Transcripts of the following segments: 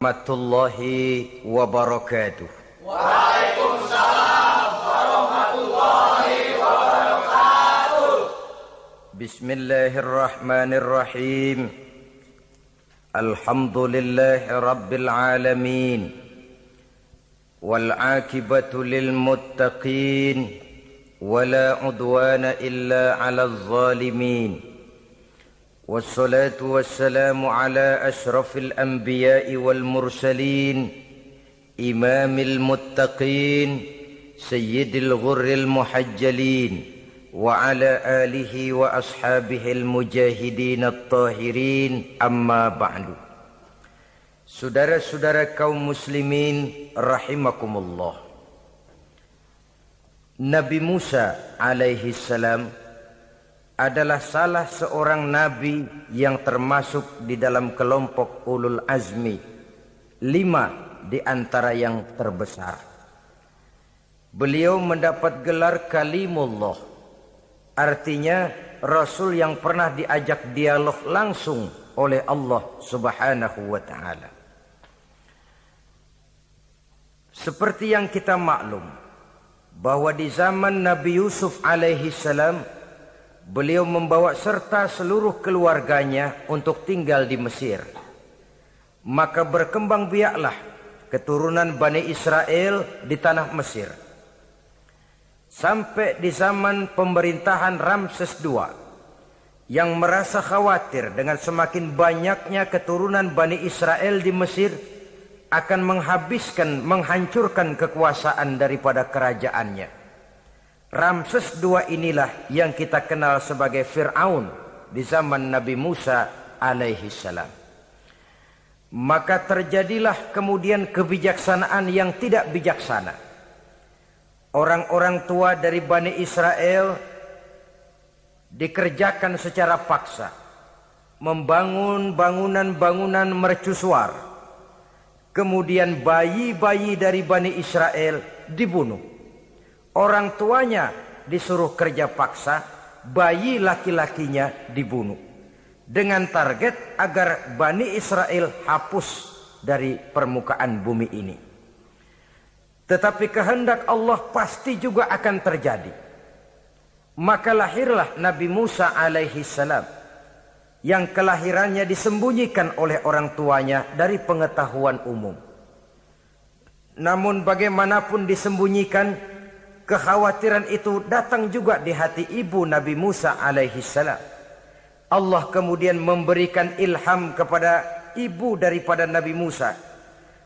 Warahmatullahi wabarakatuh. Waalaikumsalam warahmatullahi wabarakatuh. Bismillahirrahmanirrahim. Alhamdulillahi rabbil alamin. Wal akibatu lil muttaqin. Wala udwana illa 'alal zalimin. والصلاة والسلام على أشرف الأنبياء والمرسلين إمام المتقين سيد الغر المحجلين وعلى آله وأصحابه المجاهدين الطاهرين أما بعد. Saudara-saudara kaum muslimin rahimakumullah. Nabi Musa alaihi salam adalah salah seorang nabi yang termasuk di dalam kelompok ulul azmi, 5 di antara yang terbesar. Beliau mendapat gelar kalimullah, artinya rasul yang pernah diajak dialog langsung oleh Allah Subhanahu wa taala. Seperti yang kita maklum bahwa di zaman Nabi Yusuf alaihi salam beliau membawa serta seluruh keluarganya untuk tinggal di Mesir. Maka berkembang biaklah keturunan Bani Israel di tanah Mesir. Sampai di zaman pemerintahan Ramses II yang merasa khawatir dengan semakin banyaknya keturunan Bani Israel di Mesir akan menghancurkan kekuasaan daripada kerajaannya. Ramses II inilah yang kita kenal sebagai Fir'aun di zaman Nabi Musa alaihi salam. Maka terjadilah kemudian kebijaksanaan yang tidak bijaksana. Orang-orang tua dari Bani Israel dikerjakan secara paksa, membangun bangunan-bangunan mercusuar. Kemudian bayi-bayi dari Bani Israel dibunuh. Orang tuanya disuruh kerja paksa, bayi laki-lakinya dibunuh. Dengan target agar Bani Israel hapus dari permukaan bumi ini. Tetapi kehendak Allah pasti juga akan terjadi. Maka lahirlah Nabi Musa alaihi salam yang kelahirannya disembunyikan oleh orang tuanya dari pengetahuan umum. Namun bagaimanapun disembunyikan, kekhawatiran itu datang juga di hati ibu Nabi Musa alaihi salam. Allah kemudian memberikan ilham kepada ibu daripada Nabi Musa.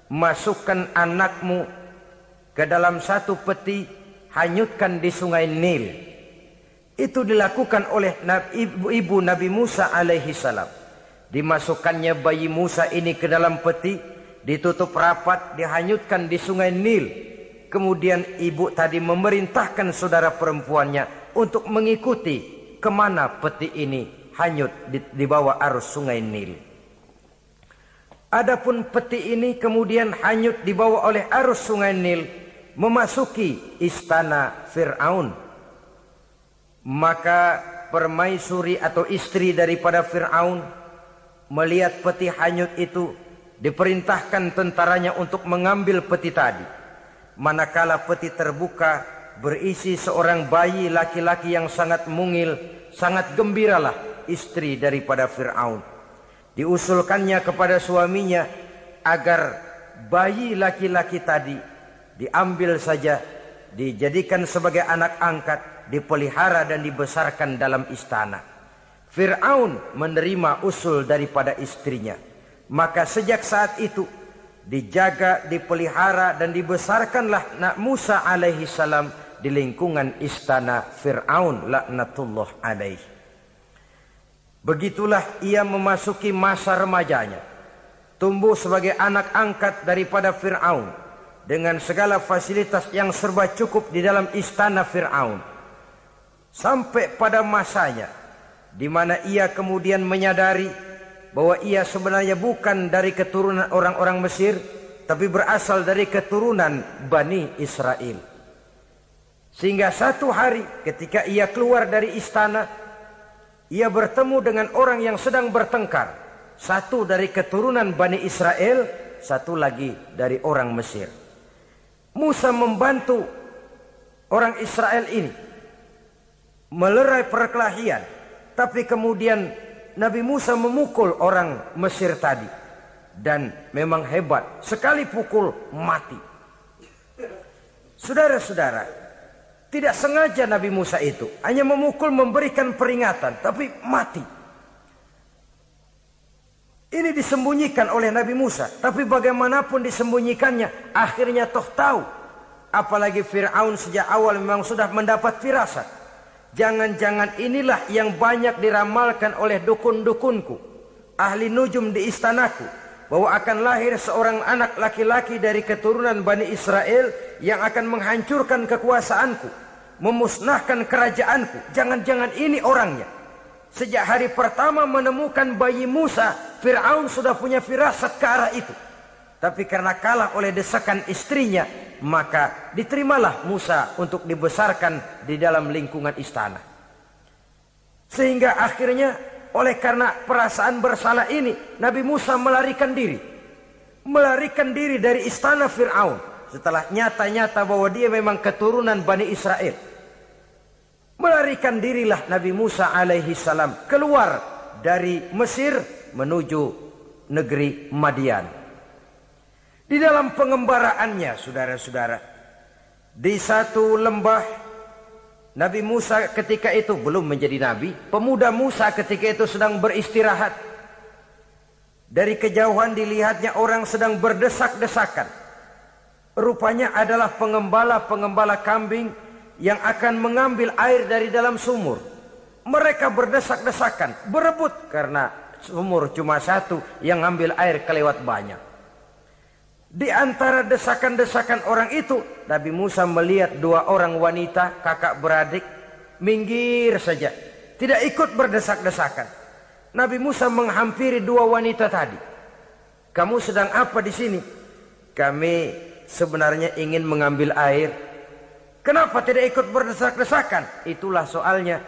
Masukkan anakmu ke dalam satu peti, hanyutkan di sungai Nil. Itu dilakukan oleh ibu Nabi Musa alaihi salam. Dimasukkannya bayi Musa ini ke dalam peti, ditutup rapat, dihanyutkan di sungai Nil. Kemudian ibu tadi memerintahkan saudara perempuannya untuk mengikuti kemana peti ini hanyut di bawah arus sungai Nil. Adapun peti ini kemudian hanyut dibawa oleh arus sungai Nil memasuki istana Fir'aun. Maka permaisuri atau istri daripada Fir'aun melihat peti hanyut itu, diperintahkan tentaranya untuk mengambil peti tadi. Manakala peti terbuka, berisi seorang bayi laki-laki yang sangat mungil, sangat gembiralah istri daripada Fir'aun. Diusulkannya kepada suaminya agar bayi laki-laki tadi diambil saja, dijadikan sebagai anak angkat, dipelihara dan dibesarkan dalam istana. Fir'aun menerima usul daripada istrinya. Maka sejak saat itu dijaga, dipelihara dan dibesarkanlah Nabi Musa alaihi salam di lingkungan istana Fir'aun laknatullah alaihi. Begitulah ia memasuki masa remajanya, tumbuh sebagai anak angkat daripada Fir'aun dengan segala fasilitas yang serba cukup di dalam istana Fir'aun. Sampai pada masanya di mana ia kemudian menyadari bahwa ia sebenarnya bukan dari keturunan orang-orang Mesir, tapi berasal dari keturunan Bani Israel. Sehingga satu hari ketika ia keluar dari istana, ia bertemu dengan orang yang sedang bertengkar. Satu dari keturunan Bani Israel, satu lagi dari orang Mesir. Musa membantu orang Israel ini melerai perkelahian, tapi kemudian Nabi Musa memukul orang Mesir tadi, dan memang hebat, sekali pukul mati. Saudara-saudara, tidak sengaja Nabi Musa itu hanya memukul, memberikan peringatan, tapi mati. Ini disembunyikan oleh Nabi Musa, tapi bagaimanapun disembunyikannya, akhirnya toh tahu. Apalagi Fir'aun sejak awal memang sudah mendapat firasat. Jangan-jangan inilah yang banyak diramalkan oleh dukun-dukunku, ahli nujum di istanaku, bahwa akan lahir seorang anak laki-laki dari keturunan Bani Israel yang akan menghancurkan kekuasaanku, memusnahkan kerajaanku. Jangan-jangan ini orangnya. Sejak hari pertama menemukan bayi Musa, Fir'aun sudah punya firasat ke arah itu. Tapi karena kalah oleh desakan istrinya, maka diterimalah Musa untuk dibesarkan di dalam lingkungan istana. Sehingga akhirnya oleh karena perasaan bersalah ini, Nabi Musa melarikan diri. Melarikan diri dari istana Fir'aun. Setelah nyata-nyata bahwa dia memang keturunan Bani Israel. Melarikan dirilah Nabi Musa alaihi salam keluar dari Mesir menuju negeri Madian. Di dalam pengembaraannya, saudara-saudara, di satu lembah, Nabi Musa ketika itu belum menjadi nabi. Pemuda Musa ketika itu sedang beristirahat. Dari kejauhan dilihatnya orang sedang berdesak-desakan. Rupanya adalah pengembala-pengembala kambing yang akan mengambil air dari dalam sumur. Mereka berdesak-desakan, berebut karena sumur cuma satu, yang ngambil air kelewat banyak. Di antara desakan-desakan orang itu, Nabi Musa melihat dua orang wanita kakak beradik minggir saja, tidak ikut berdesak-desakan. Nabi Musa menghampiri dua wanita tadi. Kamu sedang apa di sini? Kami sebenarnya ingin mengambil air. Kenapa tidak ikut berdesak-desakan? Itulah soalnya.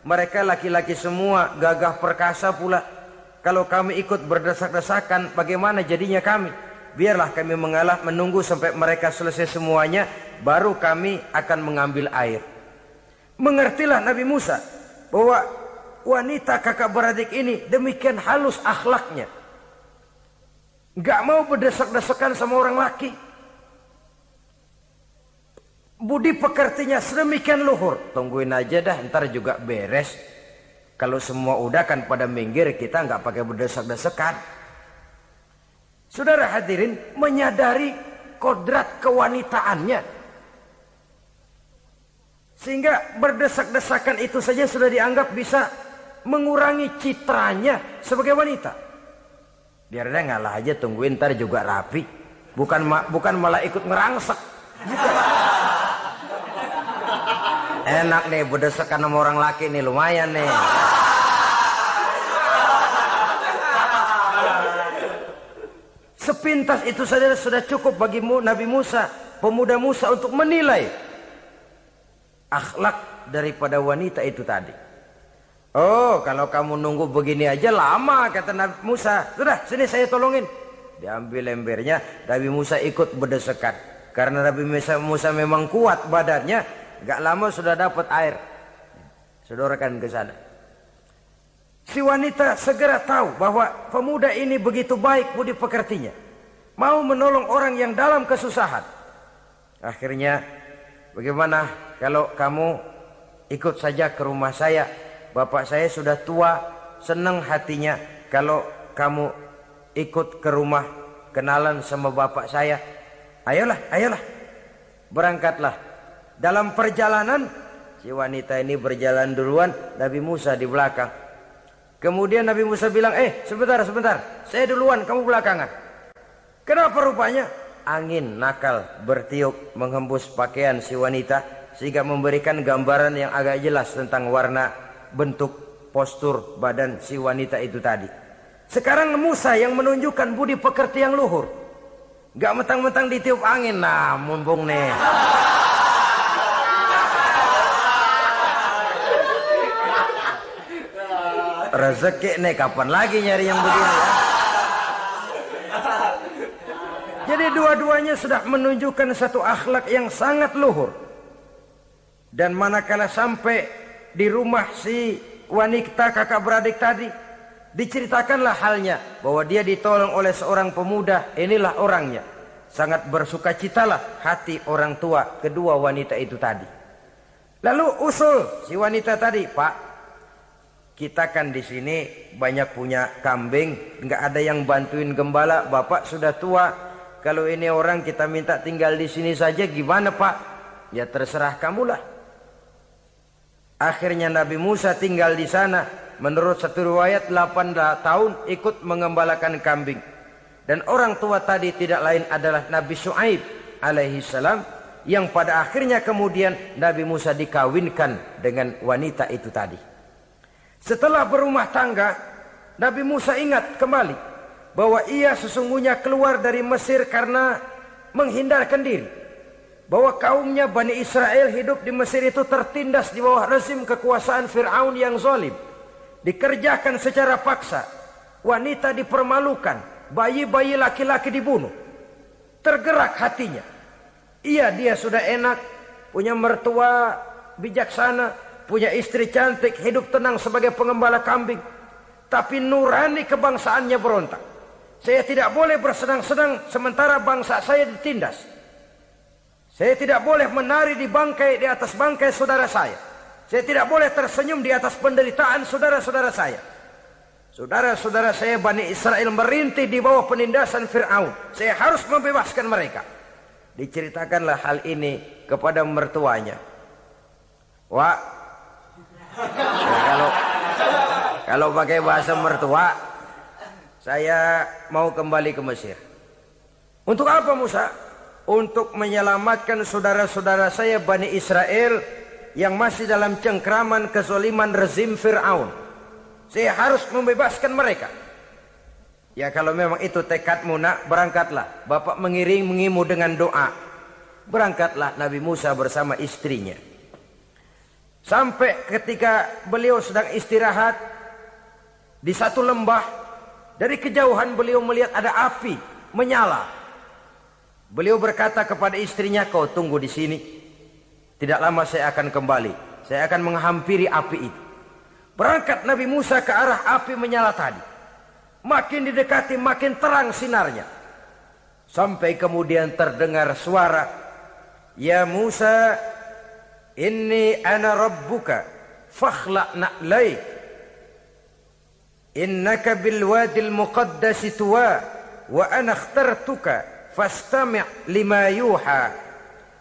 Mereka laki-laki semua, gagah perkasa pula. Kalau kami ikut berdesak-desakan, bagaimana jadinya kami? Biarlah kami mengalah menunggu sampai mereka selesai semuanya, baru kami akan mengambil air. Mengertilah Nabi Musa bahwa wanita kakak beradik ini demikian halus akhlaknya. Gak mau berdesak-desakan sama orang laki. Budi pekertinya sedemikian luhur. Tungguin aja dah, ntar juga beres. Kalau semua udah kan pada minggir, kita nggak pakai berdesak-desakan. Saudara hadirin, menyadari kodrat kewanitaannya, sehingga berdesak-desakan itu saja sudah dianggap bisa mengurangi citranya sebagai wanita. Biar dia ngalah aja, tungguin ntar juga rapi. Bukan malah ikut ngerangsek. Bukan. Enak nih berdesakan sama orang laki nih, lumayan nih. Sepintas itu saja sudah cukup bagi Nabi Musa, pemuda Musa, untuk menilai akhlak daripada wanita itu tadi. Oh, kalau kamu nunggu begini aja lama, kata Nabi Musa. Sudah, sini saya tolongin. Diambil embernya, Nabi Musa ikut berdesakan. Karena Nabi Musa memang kuat badannya. Gak lama sudah dapat air. Sodorkan ke sana. Si wanita segera tahu bahwa pemuda ini begitu baik budi pekertinya. Mau menolong orang yang dalam kesusahan. Akhirnya, bagaimana kalau kamu ikut saja ke rumah saya? Bapak saya sudah tua, senang hatinya kalau kamu ikut ke rumah, kenalan sama bapak saya. Ayolah, ayolah. Berangkatlah. Dalam perjalanan, si wanita ini berjalan duluan, Nabi Musa di belakang. Kemudian Nabi Musa bilang, sebentar, saya duluan, kamu belakangan. Kenapa rupanya? Angin nakal bertiup menghembus pakaian si wanita, sehingga memberikan gambaran yang agak jelas tentang warna, bentuk, postur badan si wanita itu tadi. Sekarang Musa yang menunjukkan budi pekerti yang luhur. Gak mentang-mentang ditiup angin, nah mumpung nih. Rezeki nih, kapan lagi nyari yang begini ya? Jadi dua-duanya sudah menunjukkan satu akhlak yang sangat luhur. Dan manakala sampai di rumah si wanita kakak beradik tadi, diceritakanlah halnya bahwa dia ditolong oleh seorang pemuda. Inilah orangnya. Sangat bersukacitalah hati orang tua kedua wanita itu tadi. Lalu usul si wanita tadi, Pak, kita kan di sini banyak punya kambing, nggak ada yang bantuin gembala. Bapak sudah tua. Kalau ini orang kita minta tinggal di sini saja, gimana Pak? Ya terserah kamulah. Akhirnya Nabi Musa tinggal di sana. Menurut satu riwayat 8 tahun ikut mengembalakan kambing. Dan orang tua tadi tidak lain adalah Nabi Syuaib alaihi salam, yang pada akhirnya kemudian Nabi Musa dikawinkan dengan wanita itu tadi. Setelah berumah tangga, Nabi Musa ingat kembali bahwa ia sesungguhnya keluar dari Mesir karena menghindarkan diri. Bahwa kaumnya Bani Israel hidup di Mesir itu tertindas di bawah rezim kekuasaan Fir'aun yang zalim. Dikerjakan secara paksa, wanita dipermalukan, bayi-bayi laki-laki dibunuh. Tergerak hatinya. Dia sudah enak, punya mertua bijaksana, punya istri cantik, hidup tenang sebagai pengembala kambing. Tapi nurani kebangsaannya berontak. Saya tidak boleh bersenang-senang sementara bangsa saya ditindas. Saya tidak boleh menari di atas bangkai saudara saya. Saya tidak boleh tersenyum di atas penderitaan saudara-saudara saya. Saudara-saudara saya Bani Israel merintih di bawah penindasan Fir'aun. Saya harus membebaskan mereka. Diceritakanlah hal ini kepada mertuanya. Wah, ya kalau pakai bahasa mertua, saya mau kembali ke Mesir. Untuk apa Musa? Untuk menyelamatkan saudara-saudara saya Bani Israel yang masih dalam cengkraman kezaliman rezim Fir'aun. Saya harus membebaskan mereka. Ya kalau memang itu tekadmu nak, berangkatlah. Bapak mengiringimu dengan doa. Berangkatlah Nabi Musa bersama istrinya. Sampai ketika beliau sedang istirahat di satu lembah, dari kejauhan beliau melihat ada api menyala. Beliau berkata kepada istrinya, kau tunggu di sini. Tidak lama saya akan kembali. Saya akan menghampiri api itu. Berangkat Nabi Musa ke arah api menyala tadi. Makin didekati makin terang sinarnya. Sampai kemudian terdengar suara, ya Musa, inni ana rabbuka fakhla' na'laik. Innaka bil wadil muqaddasi tuwa wa ana akhtartuka fastami' lima yuha.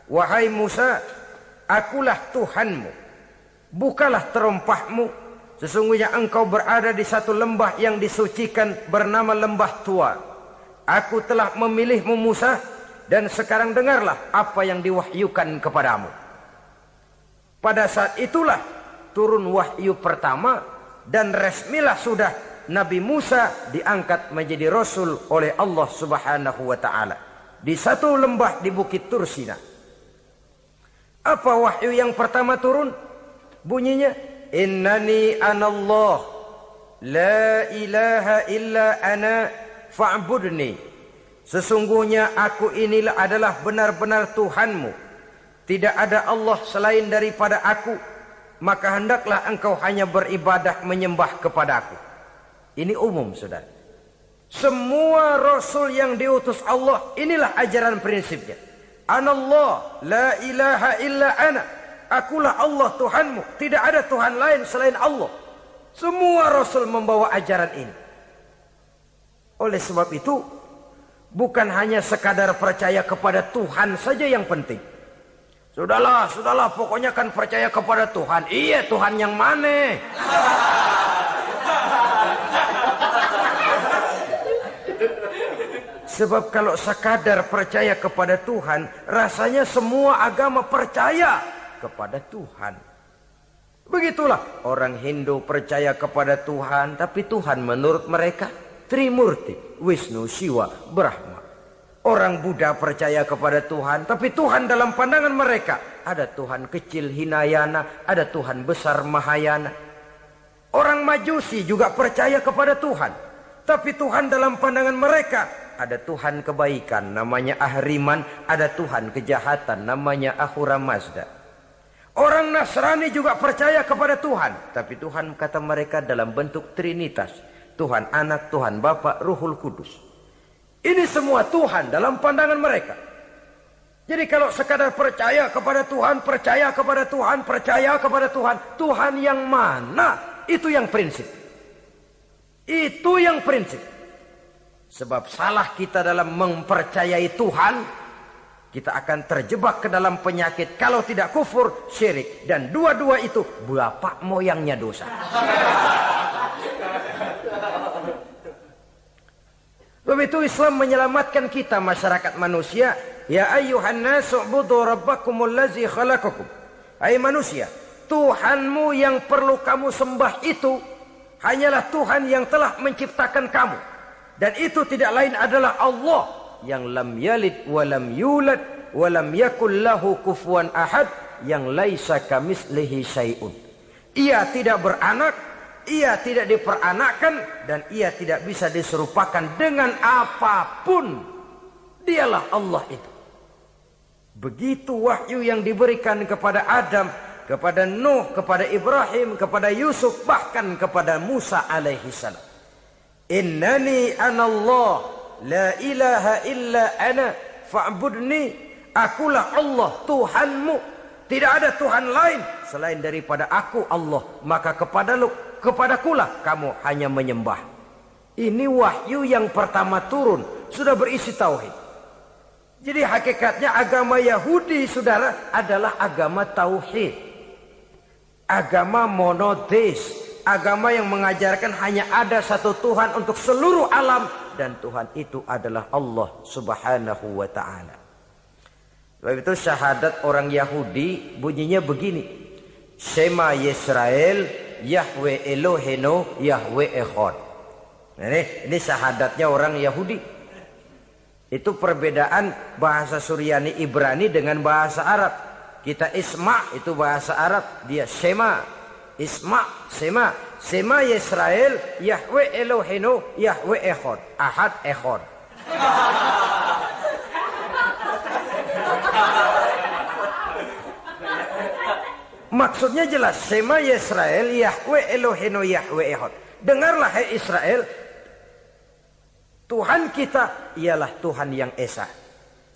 Wahai Musa, akulah Tuhanmu, bukalah terompahmu. Sesungguhnya engkau berada di satu lembah yang disucikan bernama lembah tua. Aku telah memilihmu Musa, dan sekarang dengarlah apa yang diwahyukan kepadamu. Pada saat itulah turun wahyu pertama, dan resmilah sudah Nabi Musa diangkat menjadi Rasul oleh Allah Subhanahu wa ta'ala. Di satu lembah di Bukit Tursina. Apa wahyu yang pertama turun? Bunyinya, innani anallah, la ilaha illa ana fa'budni. Sesungguhnya aku inilah adalah benar-benar Tuhanmu. Tidak ada Allah selain daripada aku. Maka hendaklah engkau hanya beribadah menyembah kepada aku. Ini umum saudara. Semua Rasul yang diutus Allah, inilah ajaran prinsipnya. Anallah, la ilaha illa ana. Akulah Allah Tuhanmu. Tidak ada Tuhan lain selain Allah. Semua Rasul membawa ajaran ini. Oleh sebab itu, bukan hanya sekadar percaya kepada Tuhan saja yang penting. Sudahlah, pokoknya kan percaya kepada Tuhan. Iya, Tuhan yang mana? Sebab kalau sekadar percaya kepada Tuhan, rasanya semua agama percaya kepada Tuhan. Begitulah orang Hindu percaya kepada Tuhan, tapi Tuhan menurut mereka Trimurti, Wisnu, Siwa, Brahma. Orang Buddha percaya kepada Tuhan, tapi Tuhan dalam pandangan mereka ada Tuhan kecil Hinayana, ada Tuhan besar Mahayana. Orang Majusi juga percaya kepada Tuhan, tapi Tuhan dalam pandangan mereka ada Tuhan kebaikan namanya Ahriman, ada Tuhan kejahatan namanya Ahura Mazda. Orang Nasrani juga percaya kepada Tuhan, tapi Tuhan kata mereka dalam bentuk Trinitas. Tuhan Anak, Tuhan Bapa, Ruhul Kudus. Ini semua Tuhan dalam pandangan mereka. Jadi kalau sekadar percaya kepada Tuhan, percaya kepada Tuhan, percaya kepada Tuhan, Tuhan yang mana? Itu yang prinsip. Itu yang prinsip. Sebab salah kita dalam mempercayai Tuhan, kita akan terjebak ke dalam penyakit. Kalau tidak kufur, syirik. Dan dua-dua itu bapak moyangnya dosa. Sebab itu Islam menyelamatkan kita masyarakat manusia. Ya ayyuhan nasu ubudu rabbakumul ladzi khalaqakum. Hai manusia, Tuhanmu yang perlu kamu sembah itu hanyalah Tuhan yang telah menciptakan kamu. Dan itu tidak lain adalah Allah yang lam yalid wa lam yulad wa lam yakul lahu kufuwan ahad, yang laisa kamitslihi syai'un. Ia tidak beranak, ia tidak diperanakkan, dan ia tidak bisa diserupakan dengan apapun. Dialah Allah itu. Begitu wahyu yang diberikan kepada Adam, kepada Nuh, kepada Ibrahim, kepada Yusuf, bahkan kepada Musa alaihi salam. Innani anallah, la ilaha illa ana, fa'budni. Akulah Allah, Tuhanmu. Tidak ada Tuhan lain selain daripada aku Allah. Maka kepadakulah kamu hanya menyembah. Ini wahyu yang pertama turun, sudah berisi tauhid. Jadi hakikatnya agama Yahudi, saudara, adalah agama tauhid. Agama monoteis. Agama yang mengajarkan hanya ada satu Tuhan untuk seluruh alam. Dan Tuhan itu adalah Allah subhanahu wa ta'ala. Sebab itu syahadat orang Yahudi bunyinya begini. Shema Yisrael, Yahweh Elohenu, Yahweh Echad. Ini syahadatnya orang Yahudi. Itu perbedaan bahasa Suryani Ibrani dengan bahasa Arab. Kita Isma itu bahasa Arab, dia Shema. Isma, Shema. Shema Yisrael, Yahweh Elohenu, Yahweh Echad. Ahad Echad. Maksudnya jelas. Shema Yisrael, Yahweh Elohenu, Yahweh Echad. Dengarlah hai Israel, Tuhan kita ialah Tuhan yang Esa.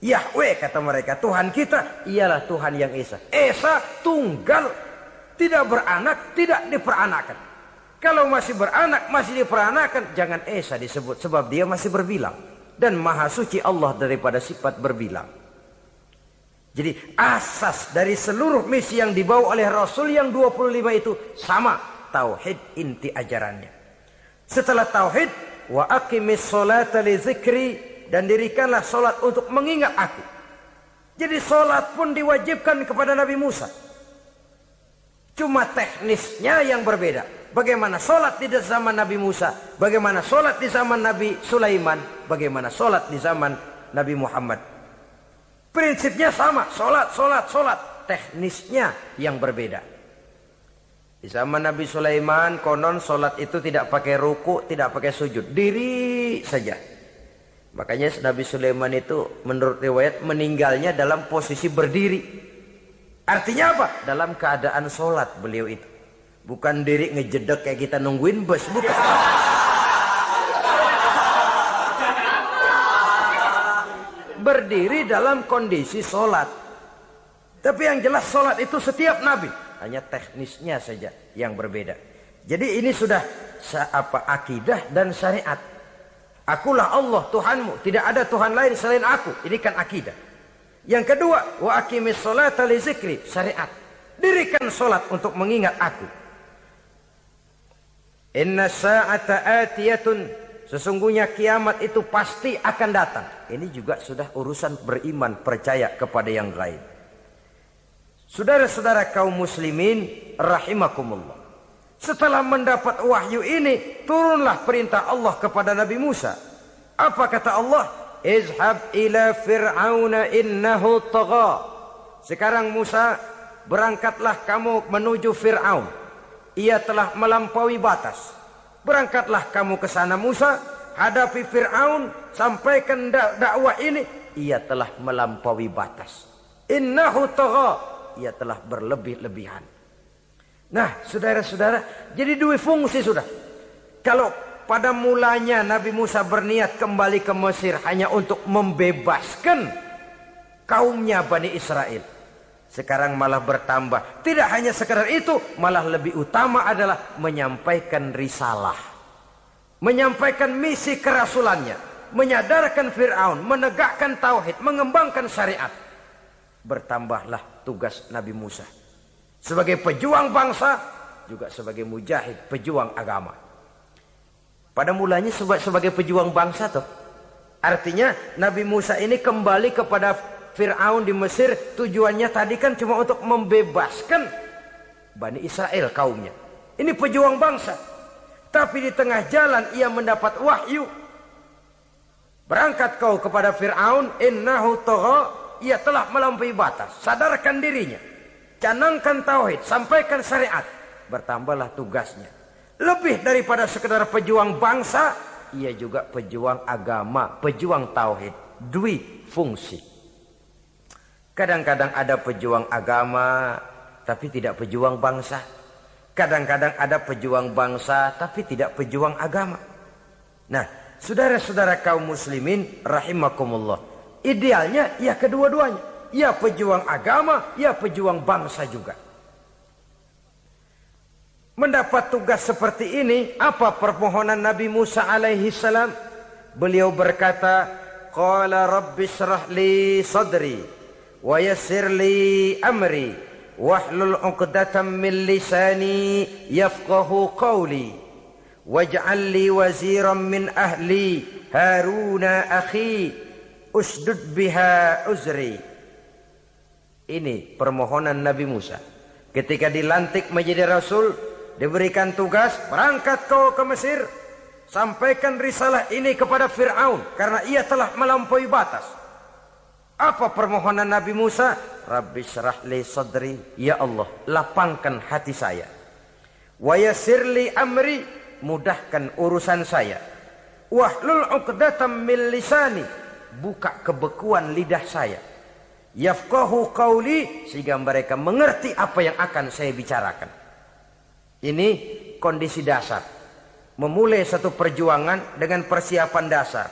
Yahweh kata mereka, Tuhan kita ialah Tuhan yang Esa. Esa tunggal, tidak beranak, tidak diperanakan. Kalau masih beranak, masih diperanakan, jangan Esa disebut, sebab dia masih berbilang. Dan maha suci Allah daripada sifat berbilang. Jadi asas dari seluruh misi yang dibawa oleh Rasul yang 25 itu sama. Tauhid inti ajarannya. Setelah tauhid, wa aqimis sholata li zikri, dan dirikanlah solat untuk mengingat aku. Jadi solat pun diwajibkan kepada Nabi Musa. Cuma teknisnya yang berbeda. Bagaimana solat di zaman Nabi Musa, bagaimana solat di zaman Nabi Sulaiman, bagaimana solat di zaman Nabi Muhammad. Prinsipnya sama, solat. Teknisnya yang berbeda. Di zaman Nabi Sulaiman konon solat itu tidak pakai ruku, tidak pakai sujud, diri saja. Makanya Nabi Sulaiman itu menurut riwayat meninggalnya dalam posisi berdiri. Artinya apa? Dalam keadaan solat beliau itu. Bukan diri ngejedek kayak kita nungguin bus, bukan. Berdiri dalam kondisi solat. Tapi yang jelas solat itu setiap Nabi. Hanya teknisnya saja yang berbeda. Jadi ini sudah akidah dan syariat. Akulah Allah Tuhanmu, tidak ada Tuhan lain selain aku. Ini kan akidah. Yang kedua, wa aqimis sholata li zikri, syariat. Dirikan solat untuk mengingat aku. Inna sa'ata atiyatun, sesungguhnya kiamat itu pasti akan datang. Ini juga sudah urusan beriman, percaya kepada yang gaib. Saudara-saudara kaum muslimin rahimakumullah. Setelah mendapat wahyu ini, turunlah perintah Allah kepada Nabi Musa. Apa kata Allah? Izhab ila fir'auna innahu tagha. Sekarang Musa, berangkatlah kamu menuju Fir'aun. Ia telah melampaui batas. Berangkatlah kamu ke sana Musa, hadapi Fir'aun, sampaikan dakwah ini, ia telah melampaui batas. Innahu tagha, ia telah berlebih-lebihan. Nah, saudara-saudara, jadi dua fungsi sudah. Kalau pada mulanya Nabi Musa berniat kembali ke Mesir hanya untuk membebaskan kaumnya Bani Israel, sekarang malah bertambah. Tidak hanya sekedar itu, malah lebih utama adalah menyampaikan risalah, menyampaikan misi kerasulannya, menyadarkan Fir'aun, menegakkan tauhid, mengembangkan syariat. Bertambahlah tugas Nabi Musa sebagai pejuang bangsa, juga sebagai mujahid, pejuang agama. Pada mulanya sebagai pejuang bangsa tuh. Artinya Nabi Musa ini kembali kepada Fir'aun di Mesir, tujuannya tadi kan cuma untuk membebaskan Bani Israel kaumnya. Ini pejuang bangsa. Tapi di tengah jalan ia mendapat wahyu. Berangkat kau kepada Fir'aun, innahu tagha, ia telah melampaui batas. Sadarkan dirinya, canangkan tauhid, sampaikan syariat. Bertambahlah tugasnya. Lebih daripada sekedar pejuang bangsa, ia juga pejuang agama, pejuang tauhid. Dwi fungsi. Kadang-kadang ada pejuang agama tapi tidak pejuang bangsa. Kadang-kadang ada pejuang bangsa tapi tidak pejuang agama. Nah, saudara-saudara kaum muslimin rahimakumullah, idealnya ya kedua-duanya. Ya pejuang agama, ya pejuang bangsa juga. Mendapat tugas seperti ini, apa permohonan Nabi Musa alaihi salam? Beliau berkata, qala rabbi shrah li sadri wa yassir li amri wahlul 'uqdatam min lisani yafqahu qawli waj'al li waziran min ahli Haruna akhi usdud biha uzri. Ini permohonan Nabi Musa ketika dilantik menjadi rasul, diberikan tugas, berangkat kau ke Mesir, sampaikan risalah ini kepada Fir'aun karena ia telah melampaui batas. Apa permohonan Nabi Musa? Rabbi syrah li sadri, ya Allah, lapangkan hati saya. Wa yassir li amri, mudahkan urusan saya. Wahlul 'uqdatam min lisani, buka kebekuan lidah saya. Yafqahu qawli, sehingga mereka mengerti apa yang akan saya bicarakan. Ini kondisi dasar. Memulai satu perjuangan dengan persiapan dasar.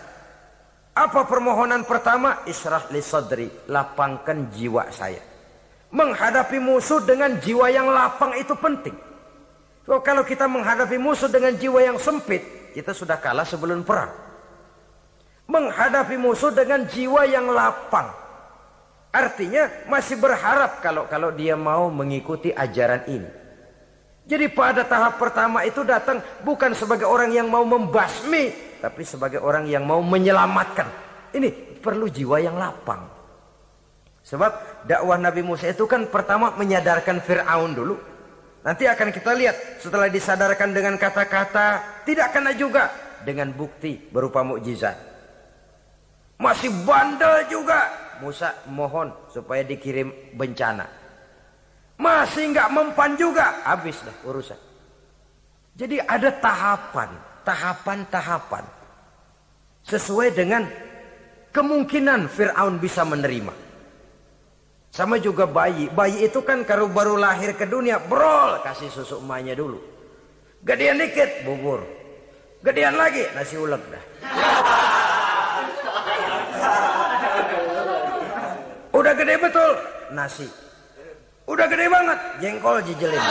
Apa permohonan pertama? Isyrah li sadri, lapangkan jiwa saya. Menghadapi musuh dengan jiwa yang lapang itu penting. So, kalau kita menghadapi musuh dengan jiwa yang sempit, kita sudah kalah sebelum perang. Menghadapi musuh dengan jiwa yang lapang, artinya masih berharap kalau dia mau mengikuti ajaran ini. Jadi pada tahap pertama itu datang bukan sebagai orang yang mau membasmi, tapi sebagai orang yang mau menyelamatkan. Ini perlu jiwa yang lapang. Sebab dakwah Nabi Musa itu kan pertama menyadarkan Fir'aun dulu. Nanti akan kita lihat setelah disadarkan dengan kata-kata, tidak kena juga dengan bukti berupa mukjizat. Masih bandel juga. Musa mohon supaya dikirim bencana. Masih nggak mempan juga, habis dah urusan. Jadi ada tahapan-tahapan sesuai dengan kemungkinan Fir'aun bisa menerima. Sama juga bayi itu kan kalau baru lahir ke dunia, brol, kasih susu emaknya dulu. Gedean dikit, bubur. Gedean lagi, nasi ulek dah. Udah gede betul, nasi. Udah gede banget, jengkol jijelin.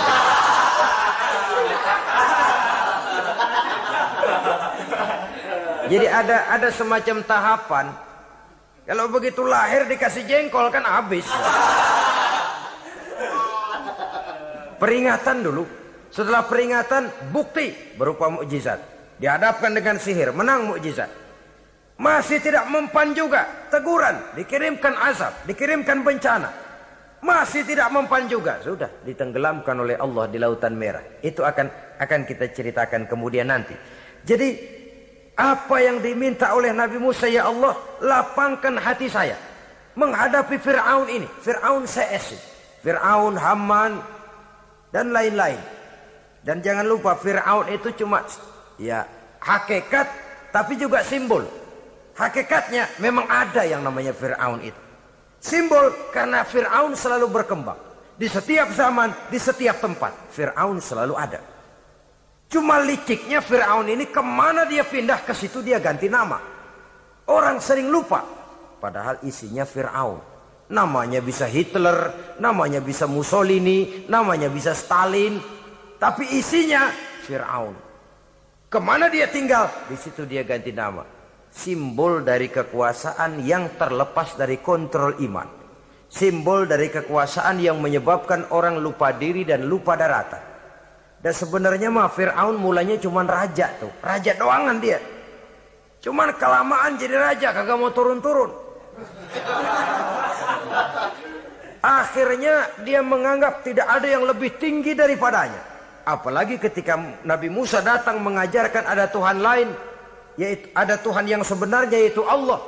Jadi ada semacam tahapan. Kalau begitu lahir dikasih jengkol kan habis. Peringatan dulu. Setelah peringatan, bukti berupa mukjizat. Dihadapkan dengan sihir, menang mukjizat. Masih tidak mempan juga, teguran, dikirimkan azab, dikirimkan bencana. Masih tidak mempan juga, sudah ditenggelamkan oleh Allah di Lautan Merah. Itu akan kita ceritakan kemudian nanti. Jadi apa yang diminta oleh Nabi Musa, ya Allah, lapangkan hati saya menghadapi Fir'aun ini. Fir'aun CS, Fir'aun, Haman, dan lain-lain. Dan jangan lupa Fir'aun itu cuma ya hakikat tapi juga simbol. Hakikatnya memang ada yang namanya Fir'aun itu. Simbol karena Fir'aun selalu berkembang. Di setiap zaman, di setiap tempat, Fir'aun selalu ada. Cuma liciknya Fir'aun ini kemana dia pindah, ke situ dia ganti nama. Orang sering lupa. Padahal isinya Fir'aun. Namanya bisa Hitler, namanya bisa Mussolini, namanya bisa Stalin. Tapi isinya Fir'aun. Kemana dia tinggal, di situ dia ganti nama. Simbol dari kekuasaan yang terlepas dari kontrol iman. Simbol dari kekuasaan yang menyebabkan orang lupa diri dan lupa daratan. Dan sebenarnya mah Fir'aun mulanya cuman raja tuh. Raja doangan dia. Cuman kelamaan jadi raja, kagak mau turun-turun. Akhirnya dia menganggap tidak ada yang lebih tinggi daripadanya. Apalagi ketika Nabi Musa datang mengajarkan ada Tuhan lain, yaitu ada Tuhan yang sebenarnya, yaitu Allah.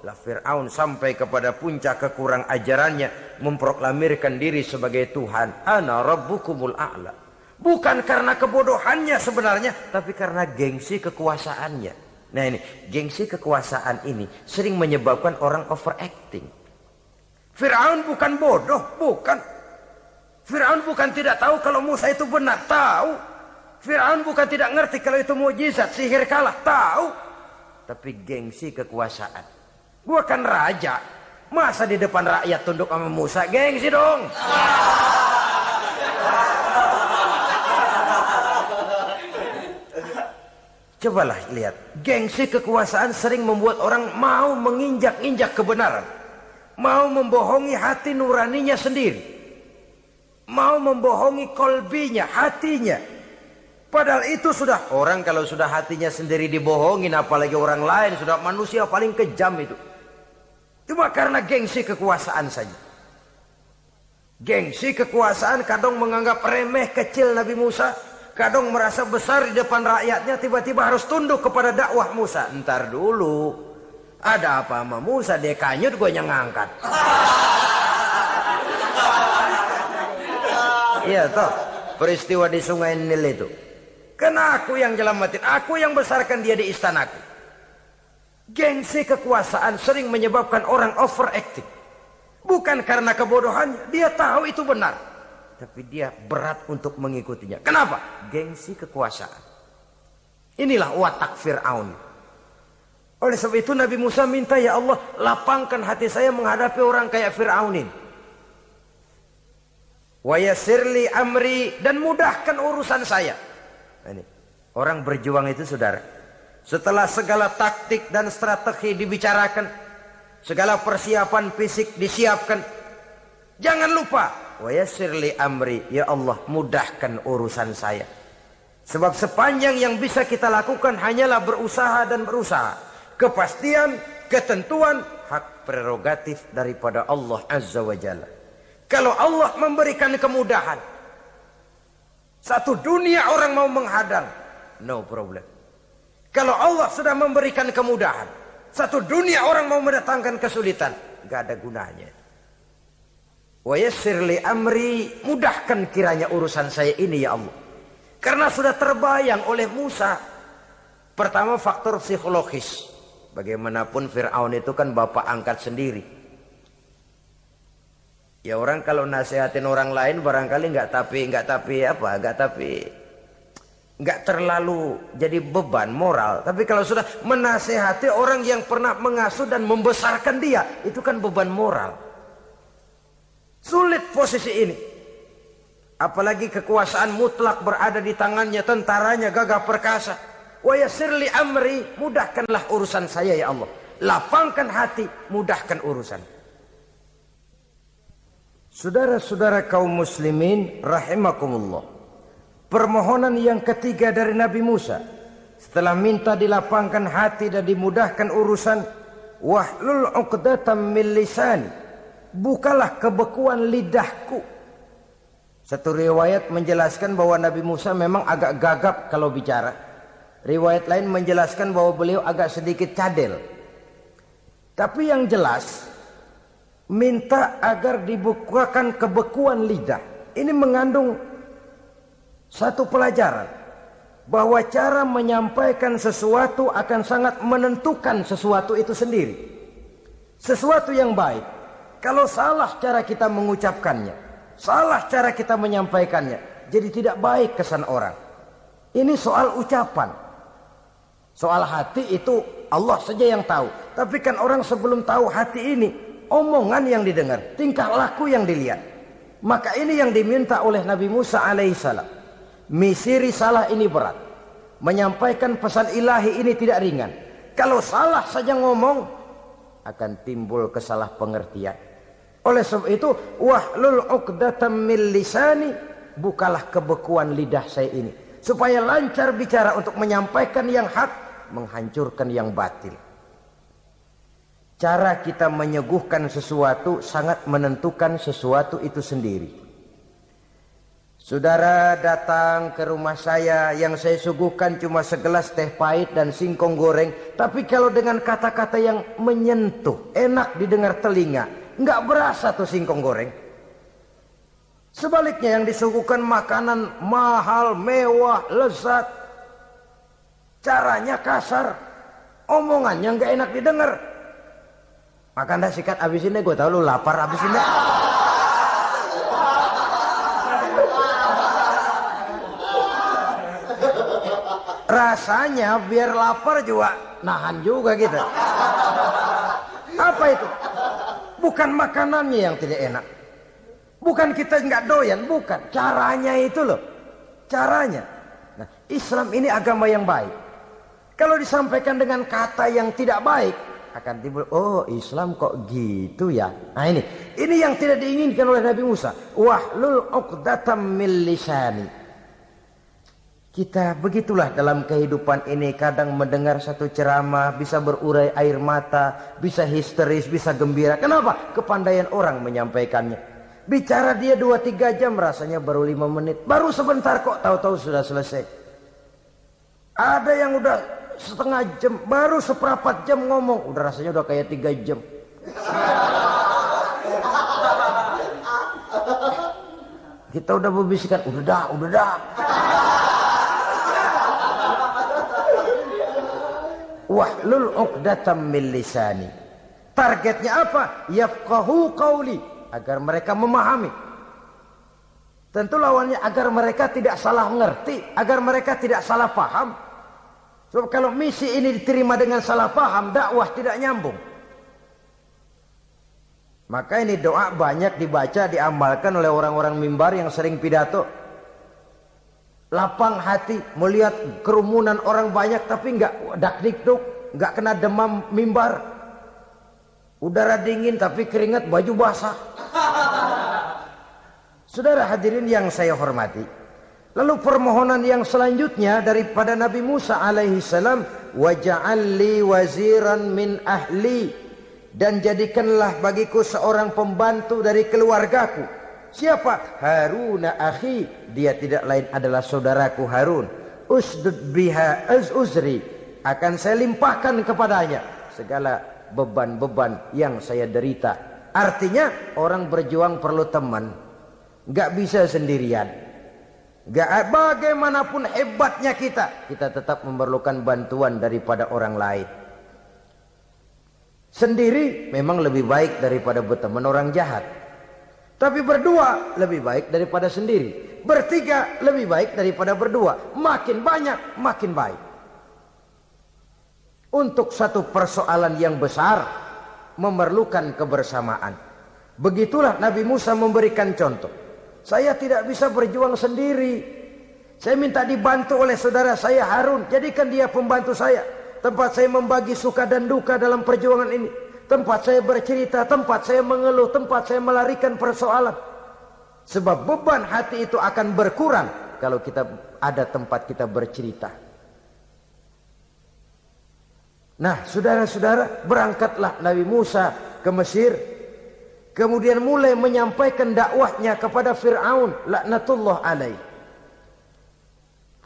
Lah Fir'aun sampai kepada puncak kekurang ajarannya, memproklamirkan diri sebagai Tuhan. Ana rabbukumul a'la. Bukan karena kebodohannya sebenarnya, tapi karena gengsi kekuasaannya. Nah ini, gengsi kekuasaan ini sering menyebabkan orang overacting. Fir'aun bukan bodoh, bukan. Fir'aun bukan tidak tahu kalau Musa itu benar, tahu. Fir'aun bukan tidak ngerti kalau itu mukjizat, sihir kalah, tahu. Tapi gengsi kekuasaan. Gua kan raja, masa di depan rakyat tunduk sama Musa? Gengsi dong. Cobalah lihat, gengsi kekuasaan sering membuat orang mau menginjak-injak kebenaran. Mau membohongi hati nuraninya sendiri. Mau membohongi kolbinya, hatinya. Padahal itu sudah, orang kalau sudah hatinya sendiri dibohongin, apalagi orang lain, sudah manusia paling kejam itu. Cuma karena gengsi kekuasaan saja. Gengsi kekuasaan kadang menganggap remeh kecil Nabi Musa. Kadang merasa besar di depan rakyatnya, tiba-tiba harus tunduk kepada dakwah Musa. Ntar dulu, ada apa sama Musa? Dia kanyut, gue yang ngangkat. Iya toh, peristiwa di Sungai Nil itu. Karena aku yang nyelamatin, aku yang besarkan dia di istanaku. Gengsi kekuasaan sering menyebabkan orang overacting. Bukan karena kebodohannya, dia tahu itu benar. Tapi dia berat untuk mengikutinya. Kenapa? Gengsi kekuasaan. Inilah watak Fir'aun. Oleh sebab itu Nabi Musa minta, ya Allah, lapangkan hati saya menghadapi orang kayak Fir'aun ini. Wa yassirli amri, dan mudahkan urusan saya. Ini, orang berjuang itu saudara, setelah segala taktik dan strategi dibicarakan, segala persiapan fisik disiapkan, jangan lupa wa yassirli amri, ya Allah mudahkan urusan saya. Sebab sepanjang yang bisa kita lakukan hanyalah berusaha dan berusaha. Kepastian, ketentuan, hak prerogatif daripada Allah Azza wa Jalla. Kalau Allah memberikan kemudahan, satu dunia orang mau menghadang, no problem. Kalau Allah sudah memberikan kemudahan, satu dunia orang mau mendatangkan kesulitan, gak ada gunanya. Wa yassirli amri, mudahkan kiranya urusan saya ini ya Allah. Karena sudah terbayang oleh Musa. Pertama faktor psikologis. Bagaimanapun Fir'aun itu kan bapak angkat sendiri. Ya orang kalau nasihatin orang lain barangkali nggak terlalu jadi beban moral. Tapi kalau sudah menasehati orang yang pernah mengasuh dan membesarkan dia, itu kan beban moral. Sulit posisi ini. Apalagi kekuasaan mutlak berada di tangannya, tentaranya gagah perkasa. Wa yassirli amri, mudahkanlah urusan saya ya Allah. Lapangkan hati, mudahkan urusan. Saudara-saudara kaum muslimin rahimakumullah. Permohonan yang ketiga dari Nabi Musa, setelah minta dilapangkan hati dan dimudahkan urusan, wahlul 'uqdatam min lisani, bukalah kebekuan lidahku. Satu riwayat menjelaskan bahwa Nabi Musa memang agak gagap kalau bicara. Riwayat lain menjelaskan bahwa beliau agak sedikit cadel. Tapi yang jelas, minta agar dibukakan kebekuan lidah. Ini mengandung satu pelajaran. bahwa cara menyampaikan sesuatu akan sangat menentukan sesuatu itu sendiri. Sesuatu yang baik, kalau salah cara kita mengucapkannya, salah cara kita menyampaikannya, jadi tidak baik kesan orang. Ini soal ucapan. Soal hati itu Allah saja yang tahu. Tapi kan orang sebelum tahu hati ini, omongan yang didengar, tingkah laku yang dilihat. Maka ini yang diminta oleh Nabi Musa alaihissalam. Misi risalah ini berat. Menyampaikan pesan ilahi ini tidak ringan. Kalau salah saja ngomong, akan timbul kesalah pengertian. Oleh sebab itu, wahlul 'uqdatam min lisani, bukalah kebekuan lidah saya ini, supaya lancar bicara untuk menyampaikan yang hak, menghancurkan yang batil. Cara kita menyuguhkan sesuatu sangat menentukan sesuatu itu sendiri. Saudara datang ke rumah saya, yang saya suguhkan cuma segelas teh pahit dan singkong goreng. Tapi kalau dengan kata-kata yang menyentuh, enak didengar telinga, nggak berasa tuh singkong goreng. Sebaliknya yang disuguhkan makanan mahal, mewah, lezat, caranya kasar, omongannya nggak enak didengar. Makan dah sikat abis ini, gue tahu lu lapar abis ini. Rasanya biar lapar juga nahan juga gitu. Apa itu? Bukan makanannya yang tidak enak, bukan kita nggak doyan, bukan. Caranya itu loh, caranya. Nah, Islam ini agama yang baik. Kalau disampaikan dengan kata yang tidak baik, akan timbul, oh Islam kok gitu ya. Nah ini yang tidak diinginkan oleh Nabi Musa. Wahlul 'uqdatam min lisani. Kita begitulah dalam kehidupan ini, kadang mendengar satu ceramah bisa berurai air mata, bisa histeris, bisa gembira. Kenapa? Kepandaian orang menyampaikannya. Bicara dia 2-3 jam, rasanya baru 5 menit. Baru sebentar kok, tahu-tahu sudah selesai. Ada yang udah setengah jam, baru seperempat jam ngomong, udah rasanya udah kayak 3 jam. Kita udah berbisikkan, udah dah. Wahlul 'uqdatam min lisani. Targetnya apa? Yafqahu qauli, agar mereka memahami. Tentu lawannya agar mereka tidak salah mengerti, agar mereka tidak salah paham. Sebab kalau misi ini diterima dengan salah paham, dakwah tidak nyambung. Maka ini doa banyak dibaca, diamalkan oleh orang-orang mimbar yang sering pidato. Lapang hati melihat kerumunan orang banyak, tapi nggak dak-dikduk, nggak kena demam mimbar. Udara dingin tapi keringat, baju basah. Saudara hadirin yang saya hormati, lalu permohonan yang selanjutnya daripada Nabi Musa alaihi salam, waj'al li waziran min ahli, dan jadikanlah bagiku seorang pembantu dari keluargaku. Siapa? Haruna akhi, dia tidak lain adalah saudaraku Harun. Usdud biha uzri, akan saya limpahkan kepadanya segala beban-beban yang saya derita. Artinya orang berjuang perlu teman, nggak bisa sendirian. Nggak, bagaimanapun hebatnya kita tetap memerlukan bantuan daripada orang lain. Sendiri memang lebih baik daripada berteman orang jahat. Tapi berdua lebih baik daripada sendiri. Bertiga lebih baik daripada berdua. Makin banyak, makin baik. Untuk satu persoalan yang besar, memerlukan kebersamaan. Begitulah Nabi Musa memberikan contoh. Saya tidak bisa berjuang sendiri. Saya minta dibantu oleh saudara saya Harun. Jadikan dia pembantu saya. Tempat saya membagi suka dan duka dalam perjuangan ini. Tempat saya bercerita, tempat saya mengeluh, tempat saya melarikan persoalan. Sebab beban hati itu akan berkurang kalau kita ada tempat kita bercerita. Nah, saudara-saudara, berangkatlah Nabi Musa ke Mesir. Kemudian mulai menyampaikan dakwahnya kepada Fir'aun, laknatullah alaih.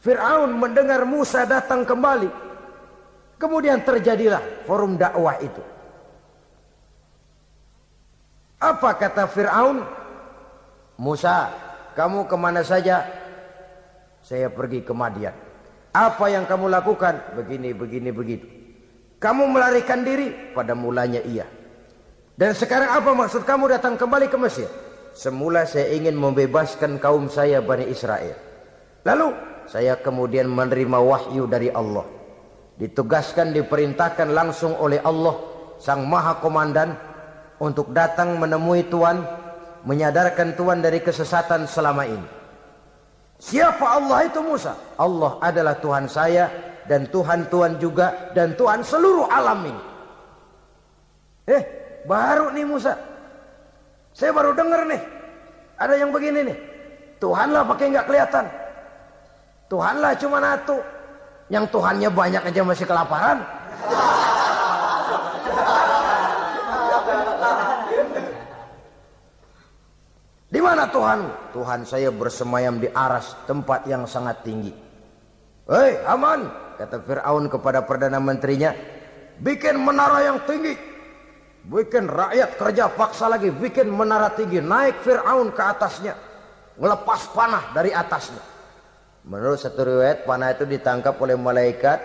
Fir'aun mendengar Musa datang kembali. Kemudian terjadilah forum dakwah itu. Apa kata Fir'aun? Musa, kamu kemana saja? Saya pergi ke Madian. Apa yang kamu lakukan? Begini, begitu. Kamu melarikan diri? Pada mulanya iya. Dan sekarang apa maksud kamu datang kembali ke Mesir? Semula saya ingin membebaskan kaum saya Bani Israel. Lalu saya kemudian menerima wahyu dari Allah. Ditugaskan, diperintahkan langsung oleh Allah, Sang Maha Komandan, untuk datang menemui Tuhan, menyadarkan Tuhan dari kesesatan selama ini. Siapa Allah itu Musa? Allah adalah Tuhan saya dan Tuhan juga dan Tuhan seluruh alam ini. Baru nih Musa. Saya baru dengar nih. Ada yang begini nih. Tuhanlah pakai nggak kelihatan. Tuhanlah cuma satu. Yang Tuhannya banyak aja masih kelaparan. Di mana Tuhan? Tuhan saya bersemayam di aras, tempat yang sangat tinggi. Hei Haman, kata Fir'aun kepada Perdana Menterinya, bikin menara yang tinggi. Bikin rakyat kerja paksa lagi, bikin menara tinggi. Naik Fir'aun ke atasnya, ngelepas panah dari atasnya. Menurut satu riwayat, panah itu ditangkap oleh malaikat,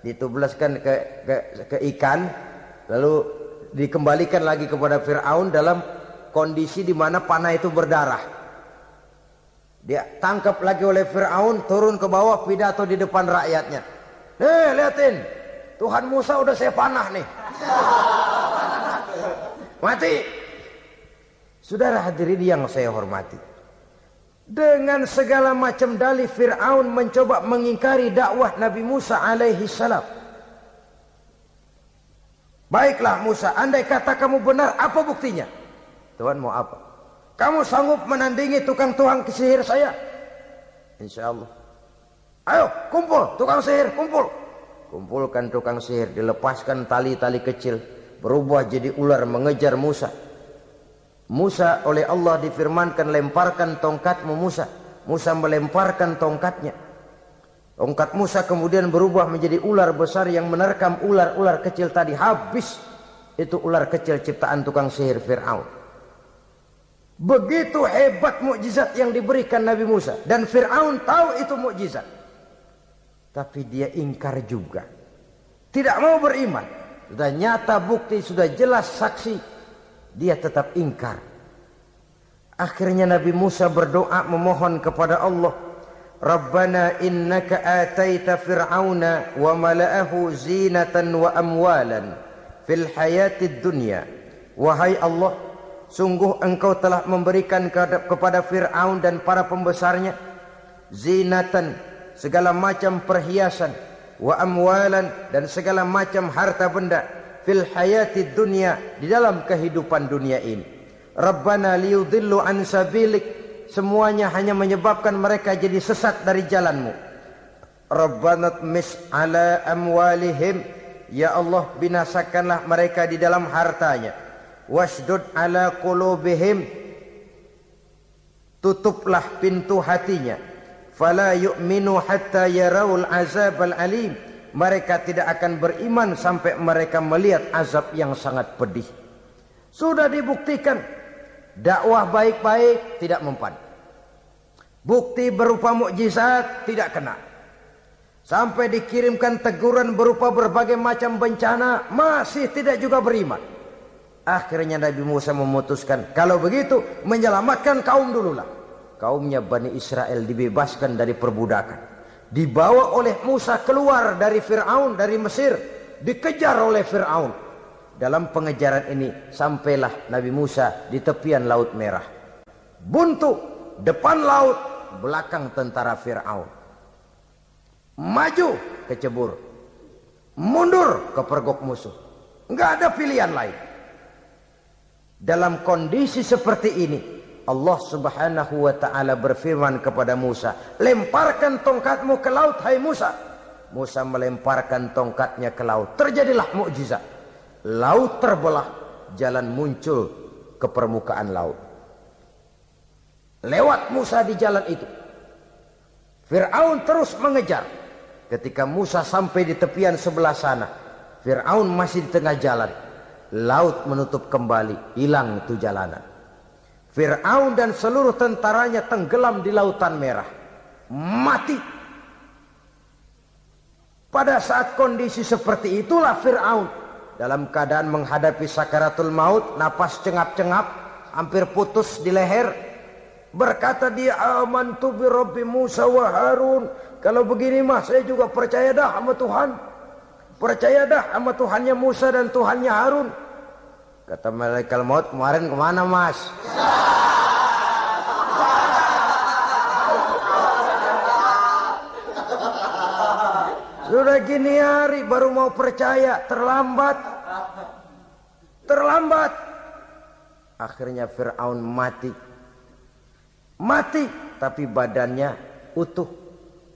ditublaskan ke ikan, lalu dikembalikan lagi kepada Fir'aun dalam kondisi di mana panah itu berdarah. Dia tangkap lagi oleh Fir'aun, turun ke bawah, pidato di depan rakyatnya. Liatin, Tuhan Musa udah saya panah nih. Mati. Saudara hadirin yang saya hormati, dengan segala macam dalih Fir'aun mencoba mengingkari dakwah Nabi Musa alaihi salam. Baiklah Musa, andai kata kamu benar, apa buktinya? Tuhan mau apa? Kamu sanggup menandingi tukang sihir saya? Insya Allah. Ayo kumpul tukang sihir, kumpul. Kumpulkan tukang sihir, dilepaskan tali-tali kecil, berubah jadi ular mengejar Musa. Musa oleh Allah difirmankan, lemparkan tongkatmu Musa. Musa melemparkan tongkatnya. Tongkat Musa kemudian berubah menjadi ular besar yang menerkam ular-ular kecil tadi. Habis itu ular kecil ciptaan tukang sihir Fir'aun. Begitu hebat mukjizat yang diberikan Nabi Musa. Dan Fir'aun tahu itu mukjizat. Tapi dia ingkar juga. Tidak mau beriman. Sudah nyata bukti, sudah jelas saksi. Dia tetap ingkar. Akhirnya Nabi Musa berdoa memohon kepada Allah. Rabbana innaka ataita fir'auna wa mala'ahu zinatan wa amwalan fil hayatid dunya. Wahai Allah, sungguh engkau telah memberikan kepada Fir'aun dan para pembesarnya zinatan, segala macam perhiasan, wa amwalan, dan segala macam harta benda, fil hayatid dunya, di dalam kehidupan dunia ini. Rabbana liyudillu an sabilik, semuanya hanya menyebabkan mereka jadi sesat dari jalanmu. Rabbana tmis ala amwalihim, ya Allah binasakanlah mereka di dalam hartanya. Wasdud ala qulubihim, tutuplah pintu hatinya. Fala yu'minu hatta yarawul azabal alim, mereka tidak akan beriman sampai mereka melihat azab yang sangat pedih. Sudah dibuktikan dakwah baik-baik tidak mempan. Bukti berupa mukjizat tidak kena. Sampai dikirimkan teguran berupa berbagai macam bencana, masih tidak juga beriman. Akhirnya Nabi Musa memutuskan, kalau begitu menyelamatkan kaum dululah. Kaumnya Bani Israel dibebaskan dari perbudakan. Dibawa oleh Musa keluar dari Fir'aun, dari Mesir. Dikejar oleh Fir'aun. Dalam pengejaran ini sampailah Nabi Musa di tepian Laut Merah. Buntu, depan laut, belakang tentara Fir'aun. Maju kecebur, mundur kepergok musuh. Enggak ada pilihan lain. Dalam kondisi seperti ini, Allah subhanahu wa ta'ala berfirman kepada Musa, lemparkan tongkatmu ke laut, hai Musa. Musa melemparkan tongkatnya ke laut. Terjadilah mukjizat. Laut terbelah, jalan muncul ke permukaan laut. Lewat Musa di jalan itu, Fir'aun terus mengejar. Ketika Musa sampai di tepian sebelah sana, Fir'aun masih di tengah jalan. Laut menutup kembali, hilang itu jalanan. Fir'aun dan seluruh tentaranya tenggelam di Lautan Merah. Mati. Pada saat kondisi seperti itulah Fir'aun dalam keadaan menghadapi sakaratul maut, napas cengap-cengap, hampir putus di leher, berkata dia, amantu bi Rabbi Musa wa Harun. Kalau begini mah saya juga percaya dah sama Tuhan. Percaya dah sama Tuhannya Musa dan Tuhannya Harun. Kata malaikat maut, kemarin kemana mas? Sudah gini hari baru mau percaya, terlambat. Terlambat. Akhirnya Fir'aun mati. Mati, tapi badannya utuh.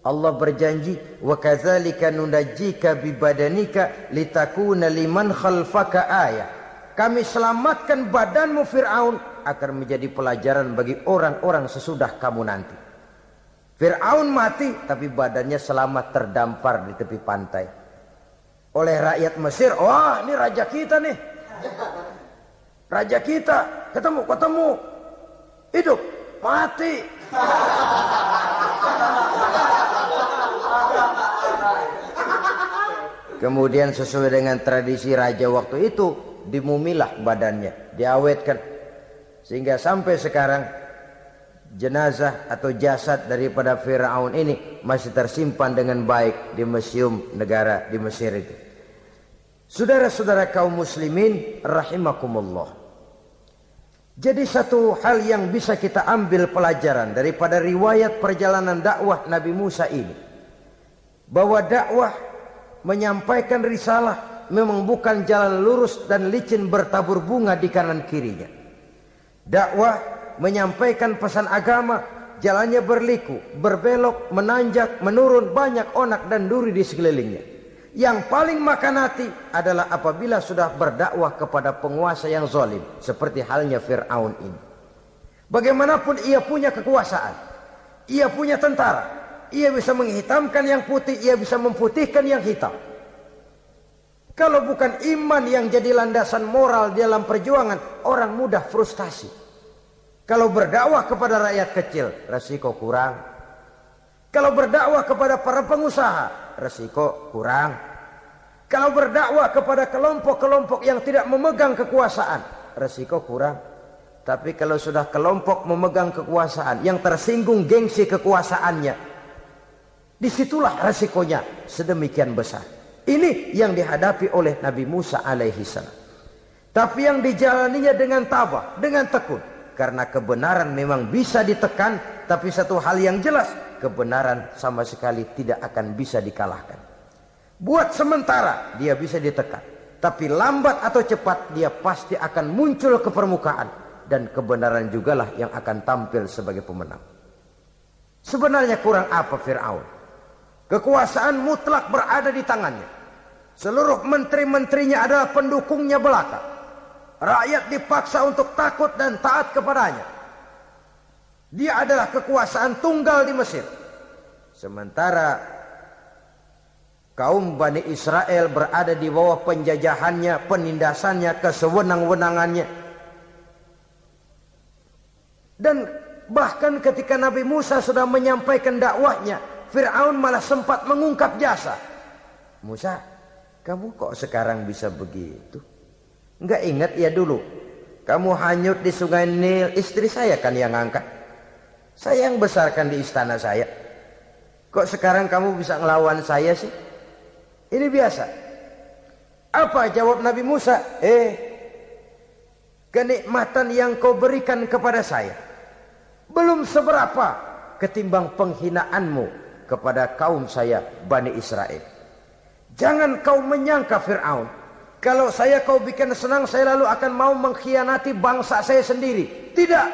Allah berjanji, wa kadzalika nunajjika bi badanika litakuna liman khalfaka ayah. Kami selamatkan badanmu Fir'aun agar menjadi pelajaran bagi orang-orang sesudah kamu nanti. Fir'aun mati, tapi badannya selamat terdampar di tepi pantai. Oleh rakyat Mesir, wah ini raja kita nih. Raja kita, ketemu. Hidup, mati. Kemudian sesuai dengan tradisi raja waktu itu, dimumilah badannya, diawetkan. Sehingga sampai sekarang, jenazah atau jasad daripada Fir'aun ini masih tersimpan dengan baik di museum negara di Mesir itu. Saudara-saudara kaum muslimin rahimakumullah. Jadi satu hal yang bisa kita ambil pelajaran daripada riwayat perjalanan dakwah Nabi Musa ini, bahwa dakwah menyampaikan risalah memang bukan jalan lurus dan licin bertabur bunga di kanan kirinya. Dakwah menyampaikan pesan agama, jalannya berliku, berbelok, menanjak, menurun, banyak onak dan duri di sekelilingnya. Yang paling makan hati adalah apabila sudah berdakwah kepada penguasa yang zalim, seperti halnya Fir'aun ini. Bagaimanapun ia punya kekuasaan, ia punya tentara, ia bisa menghitamkan yang putih, ia bisa memutihkan yang hitam. Kalau bukan iman yang jadi landasan moral dalam perjuangan, orang mudah frustasi. Kalau berdakwah kepada rakyat kecil, resiko kurang. Kalau berdakwah kepada para pengusaha, resiko kurang. Kalau berdakwah kepada kelompok-kelompok yang tidak memegang kekuasaan, resiko kurang. Tapi kalau sudah kelompok memegang kekuasaan, yang tersinggung gengsi kekuasaannya, disitulah resikonya sedemikian besar. Ini yang dihadapi oleh Nabi Musa alaihi salam. Tapi yang dijalaninya dengan tabah, dengan tekun. Karena kebenaran memang bisa ditekan, tapi satu hal yang jelas, kebenaran sama sekali tidak akan bisa dikalahkan. Buat sementara dia bisa ditekan, tapi lambat atau cepat dia pasti akan muncul ke permukaan, dan kebenaran jugalah yang akan tampil sebagai pemenang. Sebenarnya kurang apa Fir'aun? Kekuasaan mutlak berada di tangannya. Seluruh menteri-menterinya adalah pendukungnya belaka. Rakyat dipaksa untuk takut dan taat kepadanya. Dia adalah kekuasaan tunggal di Mesir. Sementara kaum Bani Israel berada di bawah penjajahannya, penindasannya, kesewenang-wenangannya. Dan bahkan ketika Nabi Musa sudah menyampaikan dakwahnya, Fir'aun malah sempat mengungkap jasa. Musa, kamu kok sekarang bisa begitu? Enggak ingat ya dulu kamu hanyut di sungai Nil, istri saya kan yang angkat, saya yang besarkan di istana saya. Kok sekarang kamu bisa ngelawan saya sih? Ini biasa. Apa jawab Nabi Musa? Kenikmatan yang kau berikan kepada saya belum seberapa ketimbang penghinaanmu kepada kaum saya Bani Israel. Jangan kau menyangka Fir'aun, kalau saya kau bikin senang, saya lalu akan mau mengkhianati bangsa saya sendiri. Tidak.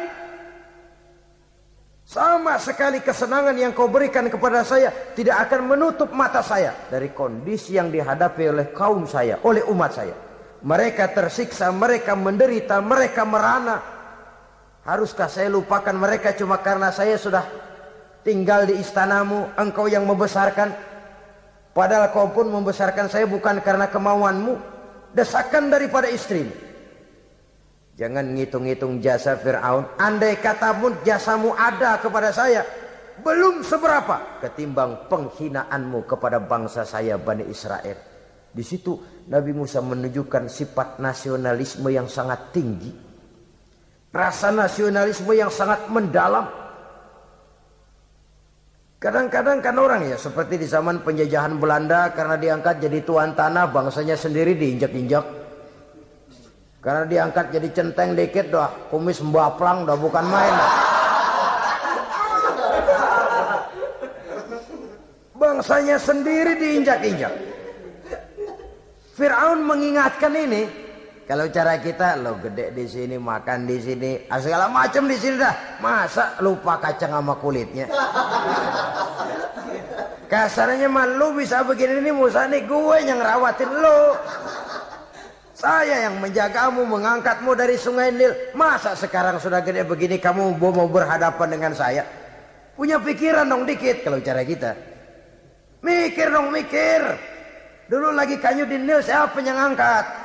Sama sekali kesenangan yang kau berikan kepada saya tidak akan menutup mata saya dari kondisi yang dihadapi oleh kaum saya, oleh umat saya. Mereka tersiksa, mereka menderita, mereka merana. Haruskah saya lupakan mereka cuma karena saya sudah tinggal di istanamu, engkau yang membesarkan? Padahal kau pun membesarkan saya bukan karena kemauanmu. Desakan daripada istrimu. Jangan ngitung-ngitung jasa Fir'aun. Andai kata pun jasamu ada kepada saya, belum seberapa ketimbang penghinaanmu kepada bangsa saya Bani Israel. Di situ Nabi Musa menunjukkan sifat nasionalisme yang sangat tinggi. Rasa nasionalisme yang sangat mendalam. Kadang-kadang kan orang ya seperti di zaman penjajahan Belanda, karena diangkat jadi tuan tanah, bangsanya sendiri diinjak-injak. Karena diangkat jadi centeng dikit dah, kumis mbaplang dah, bukan main dah. Bangsanya sendiri diinjak-injak. Fir'aun mengingatkan ini. Kalau cara kita, lo gede di sini, makan di sini, segala macam di sini dah. Masa lupa kacang sama kulitnya? Kasarnya mah lu bisa begini nih, Musa nih, gue yang rawatin lo. Saya yang menjagamu, mengangkatmu dari sungai Nil. Masa sekarang sudah gede begini kamu mau berhadapan dengan saya? Punya pikiran dong dikit kalau cara kita. Mikir dong, mikir. Dulu lagi kayu di Nil, siapa yang angkat?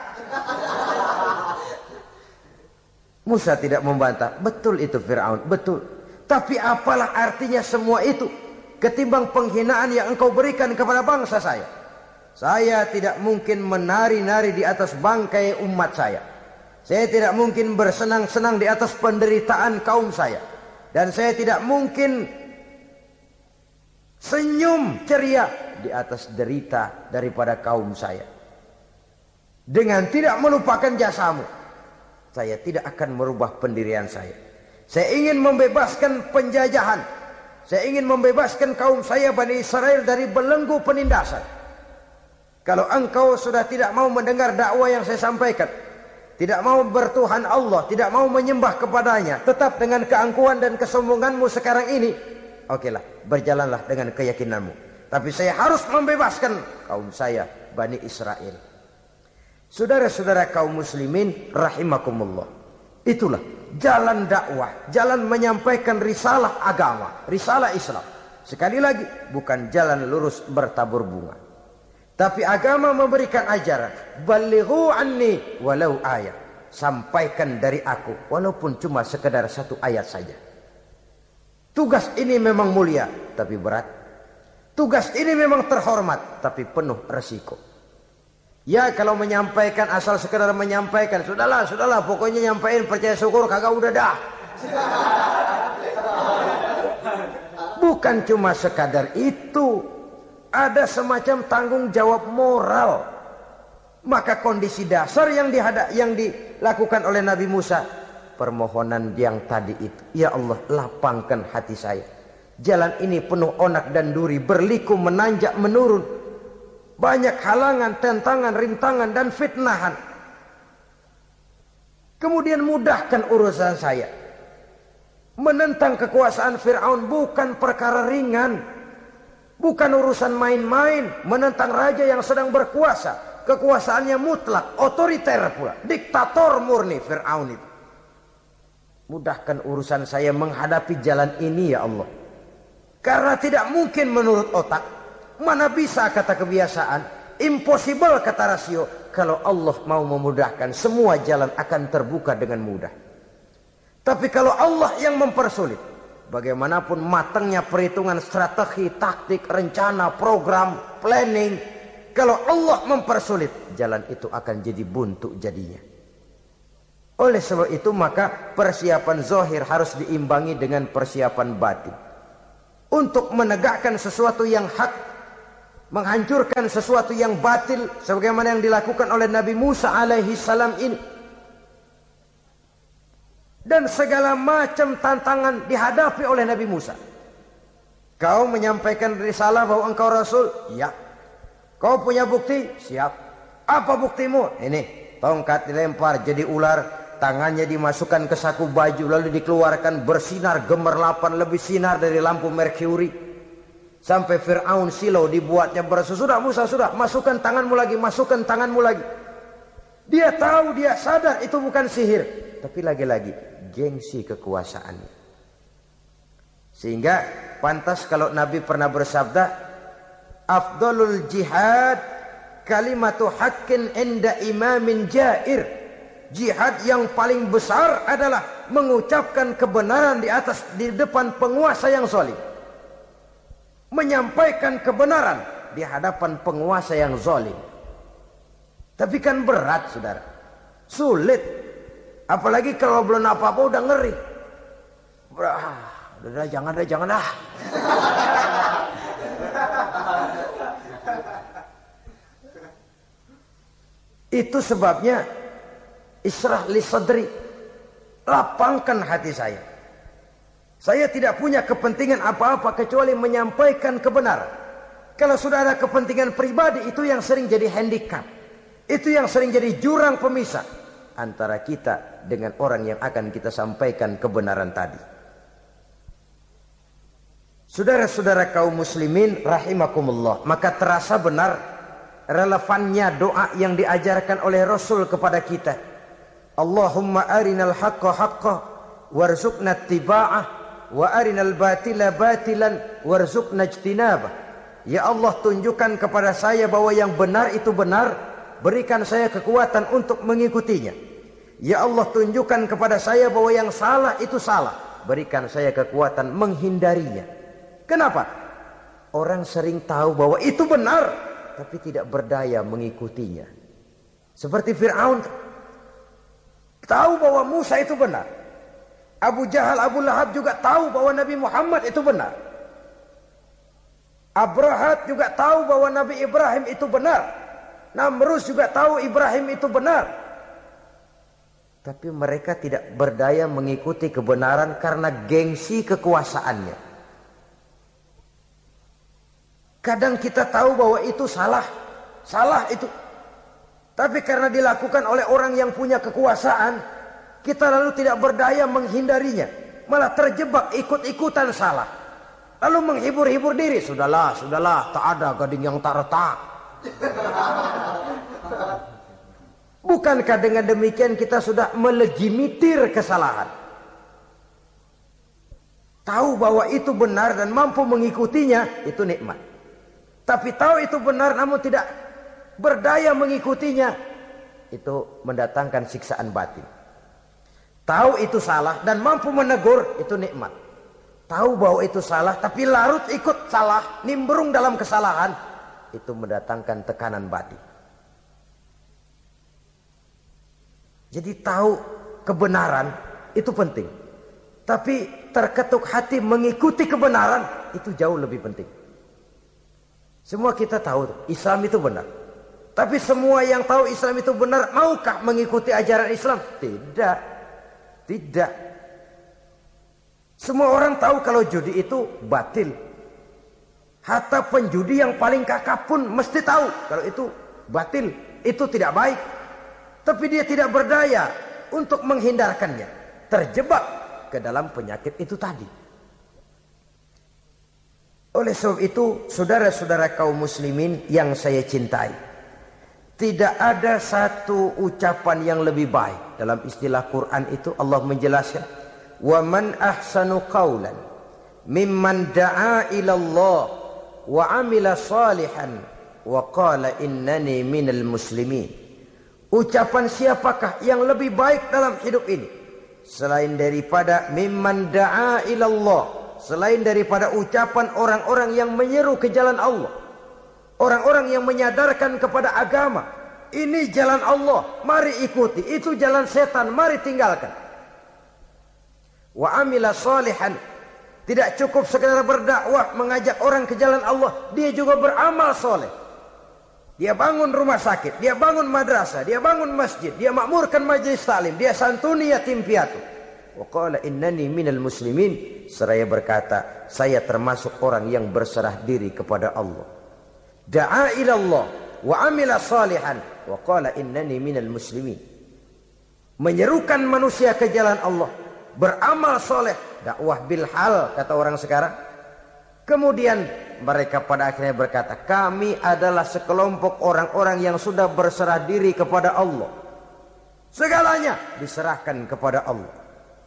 Musa tidak membantah. Betul itu Fir'aun, betul. Tapi apalah artinya semua itu ketimbang penghinaan yang engkau berikan kepada bangsa saya? Saya tidak mungkin menari-nari di atas bangkai umat saya. Saya tidak mungkin bersenang-senang di atas penderitaan kaum saya. Dan saya tidak mungkin senyum ceria di atas derita daripada kaum saya. Dengan tidak melupakan jasamu, saya tidak akan merubah pendirian saya. Saya ingin membebaskan penjajahan. Saya ingin membebaskan kaum saya Bani Israel dari belenggu penindasan. Kalau engkau sudah tidak mau mendengar dakwah yang saya sampaikan, tidak mau bertuhan Allah, tidak mau menyembah kepadanya, tetap dengan keangkuhan dan kesombonganmu sekarang ini, okelah, berjalanlah dengan keyakinanmu. Tapi saya harus membebaskan kaum saya Bani Israel. Saudara-saudara kaum muslimin rahimakumullah. Itulah jalan dakwah, jalan menyampaikan risalah agama, risalah Islam. Sekali lagi, bukan jalan lurus bertabur bunga. Tapi agama memberikan ajaran, balighu anni walau ayat. Sampaikan dari aku walaupun cuma sekedar satu ayat saja. Tugas ini memang mulia tapi berat. Tugas ini memang terhormat tapi penuh resiko. Ya kalau menyampaikan asal sekedar menyampaikan, sudahlah, pokoknya nyampein, percaya syukur kagak, udah dah. Bukan cuma sekadar itu, ada semacam tanggung jawab moral. Maka kondisi dasar yang dilakukan oleh Nabi Musa, permohonan yang tadi itu, ya Allah lapangkan hati saya. Jalan ini penuh onak dan duri, berliku, menanjak, menurun. Banyak halangan, tentangan, rintangan, dan fitnahan. Kemudian mudahkan urusan saya. Menentang kekuasaan Fir'aun bukan perkara ringan. Bukan urusan main-main. Menentang raja yang sedang berkuasa. Kekuasaannya mutlak, otoriter pula. Diktator murni Fir'aun itu. Mudahkan urusan saya menghadapi jalan ini ya Allah. Karena tidak mungkin menurut otak, mana bisa kata kebiasaan, impossible kata rasio. Kalau Allah mau memudahkan, semua jalan akan terbuka dengan mudah. Tapi kalau Allah yang mempersulit, bagaimanapun matangnya perhitungan strategi, taktik, rencana, program, planning, kalau Allah mempersulit, jalan itu akan jadi buntu jadinya. Oleh sebab itu maka persiapan zahir harus diimbangi dengan persiapan batin. Untuk menegakkan sesuatu yang hak, menghancurkan sesuatu yang batil, sebagaimana yang dilakukan oleh Nabi Musa alaihi salam ini. Dan segala macam tantangan dihadapi oleh Nabi Musa. Kau menyampaikan risalah bahwa engkau Rasul? Ya. Kau punya bukti? Siap. Apa buktimu? Ini, tongkat dilempar jadi ular. Tangannya dimasukkan ke saku baju lalu dikeluarkan bersinar gemerlapan, lebih sinar dari lampu merkuri. Sampai Fir'aun silau dibuatnya berasa. Sudah Musa, sudah, masukkan tanganmu lagi, masukkan tanganmu lagi. Dia tahu, dia sadar itu bukan sihir, tapi lagi-lagi gengsi kekuasaannya. Sehingga pantas kalau Nabi pernah bersabda, afdalul jihad kalimatu haqqin inda imamin jair. Jihad yang paling besar adalah mengucapkan kebenaran di depan penguasa yang zalim. menyampaikan kebenaran di hadapan penguasa yang zalim. Tapi kan berat, saudara. Sulit. Apalagi kalau belum apa-apa udah ngeri. Udah jangan dah. Itu sebabnya Ishrah li sadri, lapangkan hati saya. Saya tidak punya kepentingan apa-apa kecuali menyampaikan kebenaran. Kalau sudah ada kepentingan pribadi, itu yang sering jadi handicap. Itu yang sering jadi jurang pemisah antara kita dengan orang yang akan kita sampaikan kebenaran tadi. Saudara-saudara kaum muslimin rahimakumullah, maka terasa benar relevannya doa yang diajarkan oleh Rasul kepada kita. Allahumma arinal haqqa haqqa warzuqna ittiba'ah wa arinal batila batilan warzuqna ijtinabah. Ya Allah, tunjukkan kepada saya bahwa yang benar itu benar, berikan saya kekuatan untuk mengikutinya. Ya Allah, tunjukkan kepada saya bahwa yang salah itu salah, berikan saya kekuatan menghindarinya. Kenapa? Orang sering tahu bahwa itu benar, tapi tidak berdaya mengikutinya. Seperti Fir'aun, tahu bahwa Musa itu benar. Abu Jahal, Abu Lahab juga tahu bahwa Nabi Muhammad itu benar. Abrahat juga tahu bahwa Nabi Ibrahim itu benar. Namrus juga tahu Ibrahim itu benar. Tapi mereka tidak berdaya mengikuti kebenaran karena gengsi kekuasaannya. Kadang kita tahu bahwa itu salah itu. Tapi karena dilakukan oleh orang yang punya kekuasaan, kita lalu tidak berdaya menghindarinya. Malah terjebak ikut-ikutan salah. Lalu menghibur-hibur diri. Sudahlah, tak ada gading yang tak retak. Bukankah dengan demikian kita sudah melegimitir kesalahan? Tahu bahwa itu benar dan mampu mengikutinya, itu nikmat. Tapi tahu itu benar namun tidak berdaya mengikutinya, itu mendatangkan siksaan batin. Tahu itu salah dan mampu menegur, itu nikmat. Tahu bahwa itu salah tapi larut ikut salah, nimbrung dalam kesalahan, itu mendatangkan tekanan batin. Jadi tahu kebenaran itu penting. Tapi terketuk hati mengikuti kebenaran itu jauh lebih penting. Semua kita tahu Islam itu benar. Tapi semua yang tahu Islam itu benar, maukah mengikuti ajaran Islam? Tidak. Semua orang tahu kalau judi itu batil. Hatta penjudi yang paling kakap pun mesti tahu kalau itu batil, itu tidak baik. Tapi dia tidak berdaya untuk menghindarkannya. Terjebak ke dalam penyakit itu tadi. Oleh sebab itu, saudara-saudara kaum muslimin yang saya cintai, tidak ada satu ucapan yang lebih baik. Dalam istilah Quran itu Allah menjelaskan, wa man ahsanu qawlan mimman da'a ila Allah wa amila salihan wa qala innani minal muslimin. Ucapan siapakah yang lebih baik dalam hidup ini selain daripada mimman da'a ila Allah, selain daripada ucapan orang-orang yang menyeru ke jalan Allah, orang-orang yang menyadarkan kepada agama, ini jalan Allah, mari ikuti, itu jalan setan, mari tinggalkan. Wa amila salihan, tidak cukup sekedar berdakwah mengajak orang ke jalan Allah, dia juga beramal soleh. Dia bangun rumah sakit, dia bangun madrasah, dia bangun masjid, dia makmurkan majelis taklim, dia santuni yatim piatu. Wa qala innani minal muslimin, seraya berkata, saya termasuk orang yang berserah diri kepada Allah. Da'a ila Allah wa amila salihan wa qala innani minal muslimin. Menyerukan manusia ke jalan Allah, beramal soleh, dakwah bil hal kata orang sekarang. Kemudian mereka pada akhirnya berkata, kami adalah sekelompok orang-orang yang sudah berserah diri kepada Allah. Segalanya diserahkan kepada Allah.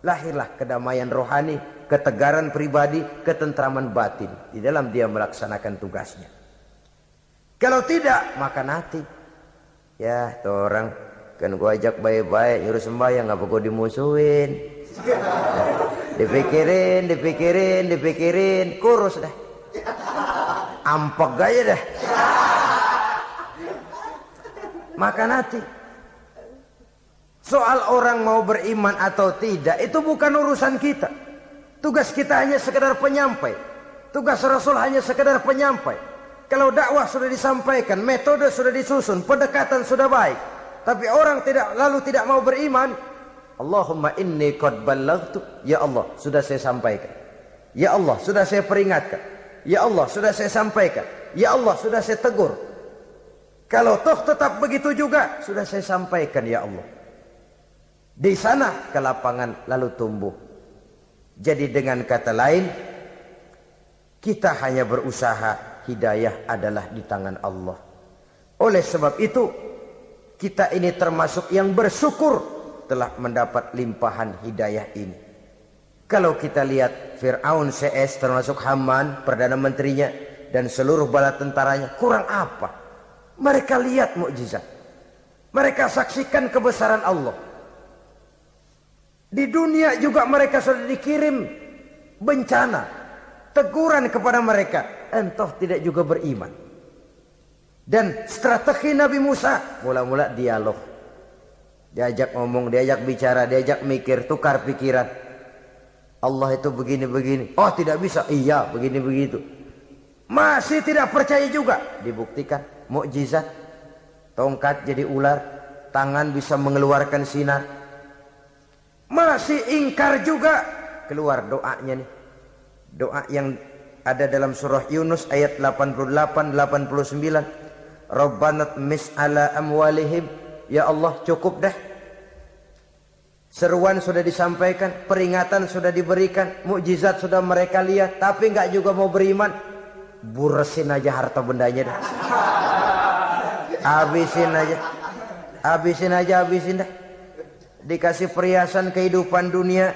Lahirlah kedamaian rohani, ketegaran pribadi, ketentraman batin di dalam dia melaksanakan tugasnya. Kalau tidak, maka nanti ya tuh orang kan gua ajak baik-baik nyuruh sembahyang, ngapa gua dimusuhin? Dipikirin, kurus dah. ampek gaya dah. Makan hati. Soal orang mau beriman atau tidak itu bukan urusan kita. Tugas kita hanya sekedar penyampai. Tugas Rasul hanya sekedar penyampai. Kalau dakwah sudah disampaikan, metode sudah disusun, pendekatan sudah baik, tapi orang tidak mau beriman, Allahumma inni qad ballaghtu, ya Allah sudah saya sampaikan, ya Allah sudah saya peringatkan, ya Allah sudah saya sampaikan, ya Allah sudah saya tegur. Kalau toh tetap begitu juga, sudah saya sampaikan ya Allah. Di sana kelapangan lalu tumbuh. Jadi dengan kata lain, kita hanya berusaha, hidayah adalah di tangan Allah. Oleh sebab itu, kita ini termasuk yang bersyukur telah mendapat limpahan hidayah ini. Kalau kita lihat Fir'aun CS termasuk Haman, Perdana Menterinya, dan seluruh bala tentaranya, kurang apa? Mereka lihat mukjizat. Mereka saksikan kebesaran Allah. Di dunia juga mereka sudah dikirim bencana, teguran kepada mereka, entah tidak juga beriman. Dan strategi Nabi Musa mula-mula dialog, diajak ngomong, diajak bicara, diajak mikir, tukar pikiran. Allah itu begini-begini, oh tidak bisa, iya begini-begitu. Masih tidak percaya juga, dibuktikan mukjizat, tongkat jadi ular, tangan bisa mengeluarkan sinar. Masih ingkar juga, keluar doanya nih, doa yang ada dalam surah Yunus ayat 88-89. Rabbana tmis ala amwalihim, ya Allah cukup dah. Seruan sudah disampaikan, peringatan sudah diberikan, mukjizat sudah mereka lihat, tapi enggak juga mau beriman. Buresin aja harta bendanya dah. Habisin dah. Dikasih perhiasan kehidupan dunia.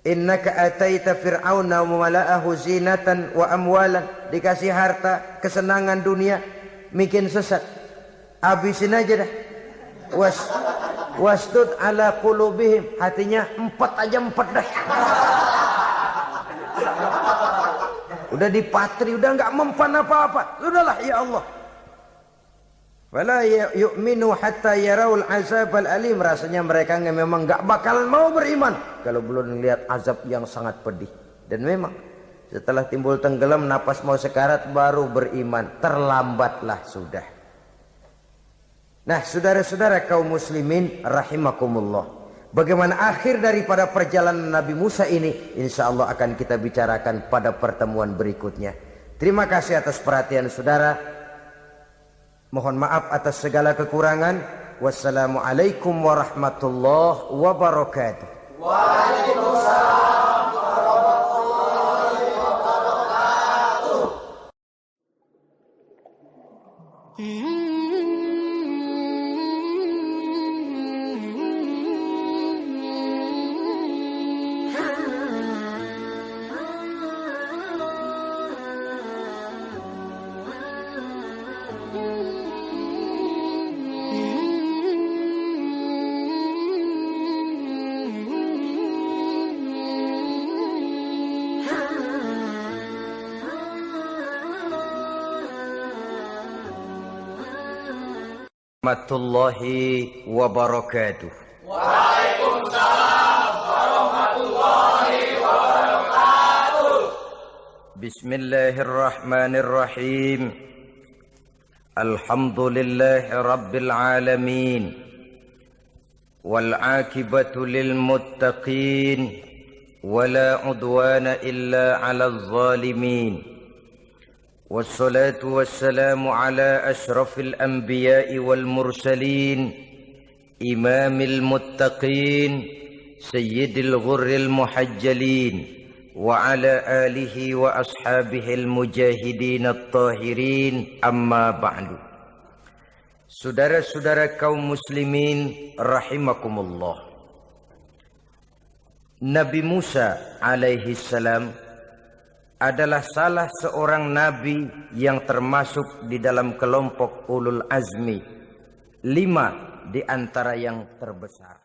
Innaka ataita fir'auna wa mala'ahu zinatan wa amwalan. Dikasih harta, kesenangan dunia, bikin sesat. Habisin aja dah. Wasdud ala qulubihim, hatinya empat dah. Udah dipatri, udah enggak mempan apa-apa. Sudahlah ya Allah. Wala yu'minu hatta yaraul azabal alim. Rasanya mereka memang enggak bakalan mau beriman kalau belum melihat azab yang sangat pedih. Dan memang setelah timbul tenggelam, napas mau sekarat, baru beriman. Terlambatlah sudah. Nah, saudara-saudara kaum muslimin rahimakumullah, bagaimana akhir daripada perjalanan Nabi Musa ini, insya Allah akan kita bicarakan pada pertemuan berikutnya. Terima kasih atas perhatian saudara. Mohon maaf atas segala kekurangan. Wassalamualaikum warahmatullahi wabarakatuh. Waalaikumsalam warahmatullahi wabarakatuh. Warahmatullahi wabarakatuh. Waalaikumsalam warahmatullahi wabarakatuh. Bismillahirrahmanirrahim. Alhamdulillahi rabbil alamin. Wal akibatu lil muttaqin. Wala udwana illa 'alal zalimin. والصلاة والسلام على أشرف الأنبياء والمرسلين إمام المتقين سيد الغر المحجلين وعلى آله وأصحابه المجاهدين الطاهرين أما بعد. Saudara-saudara kaum muslimin rahimakumullah, Nabi Musa alaihi salam adalah salah seorang nabi yang termasuk di dalam kelompok ulul azmi, 5 di antara yang terbesar.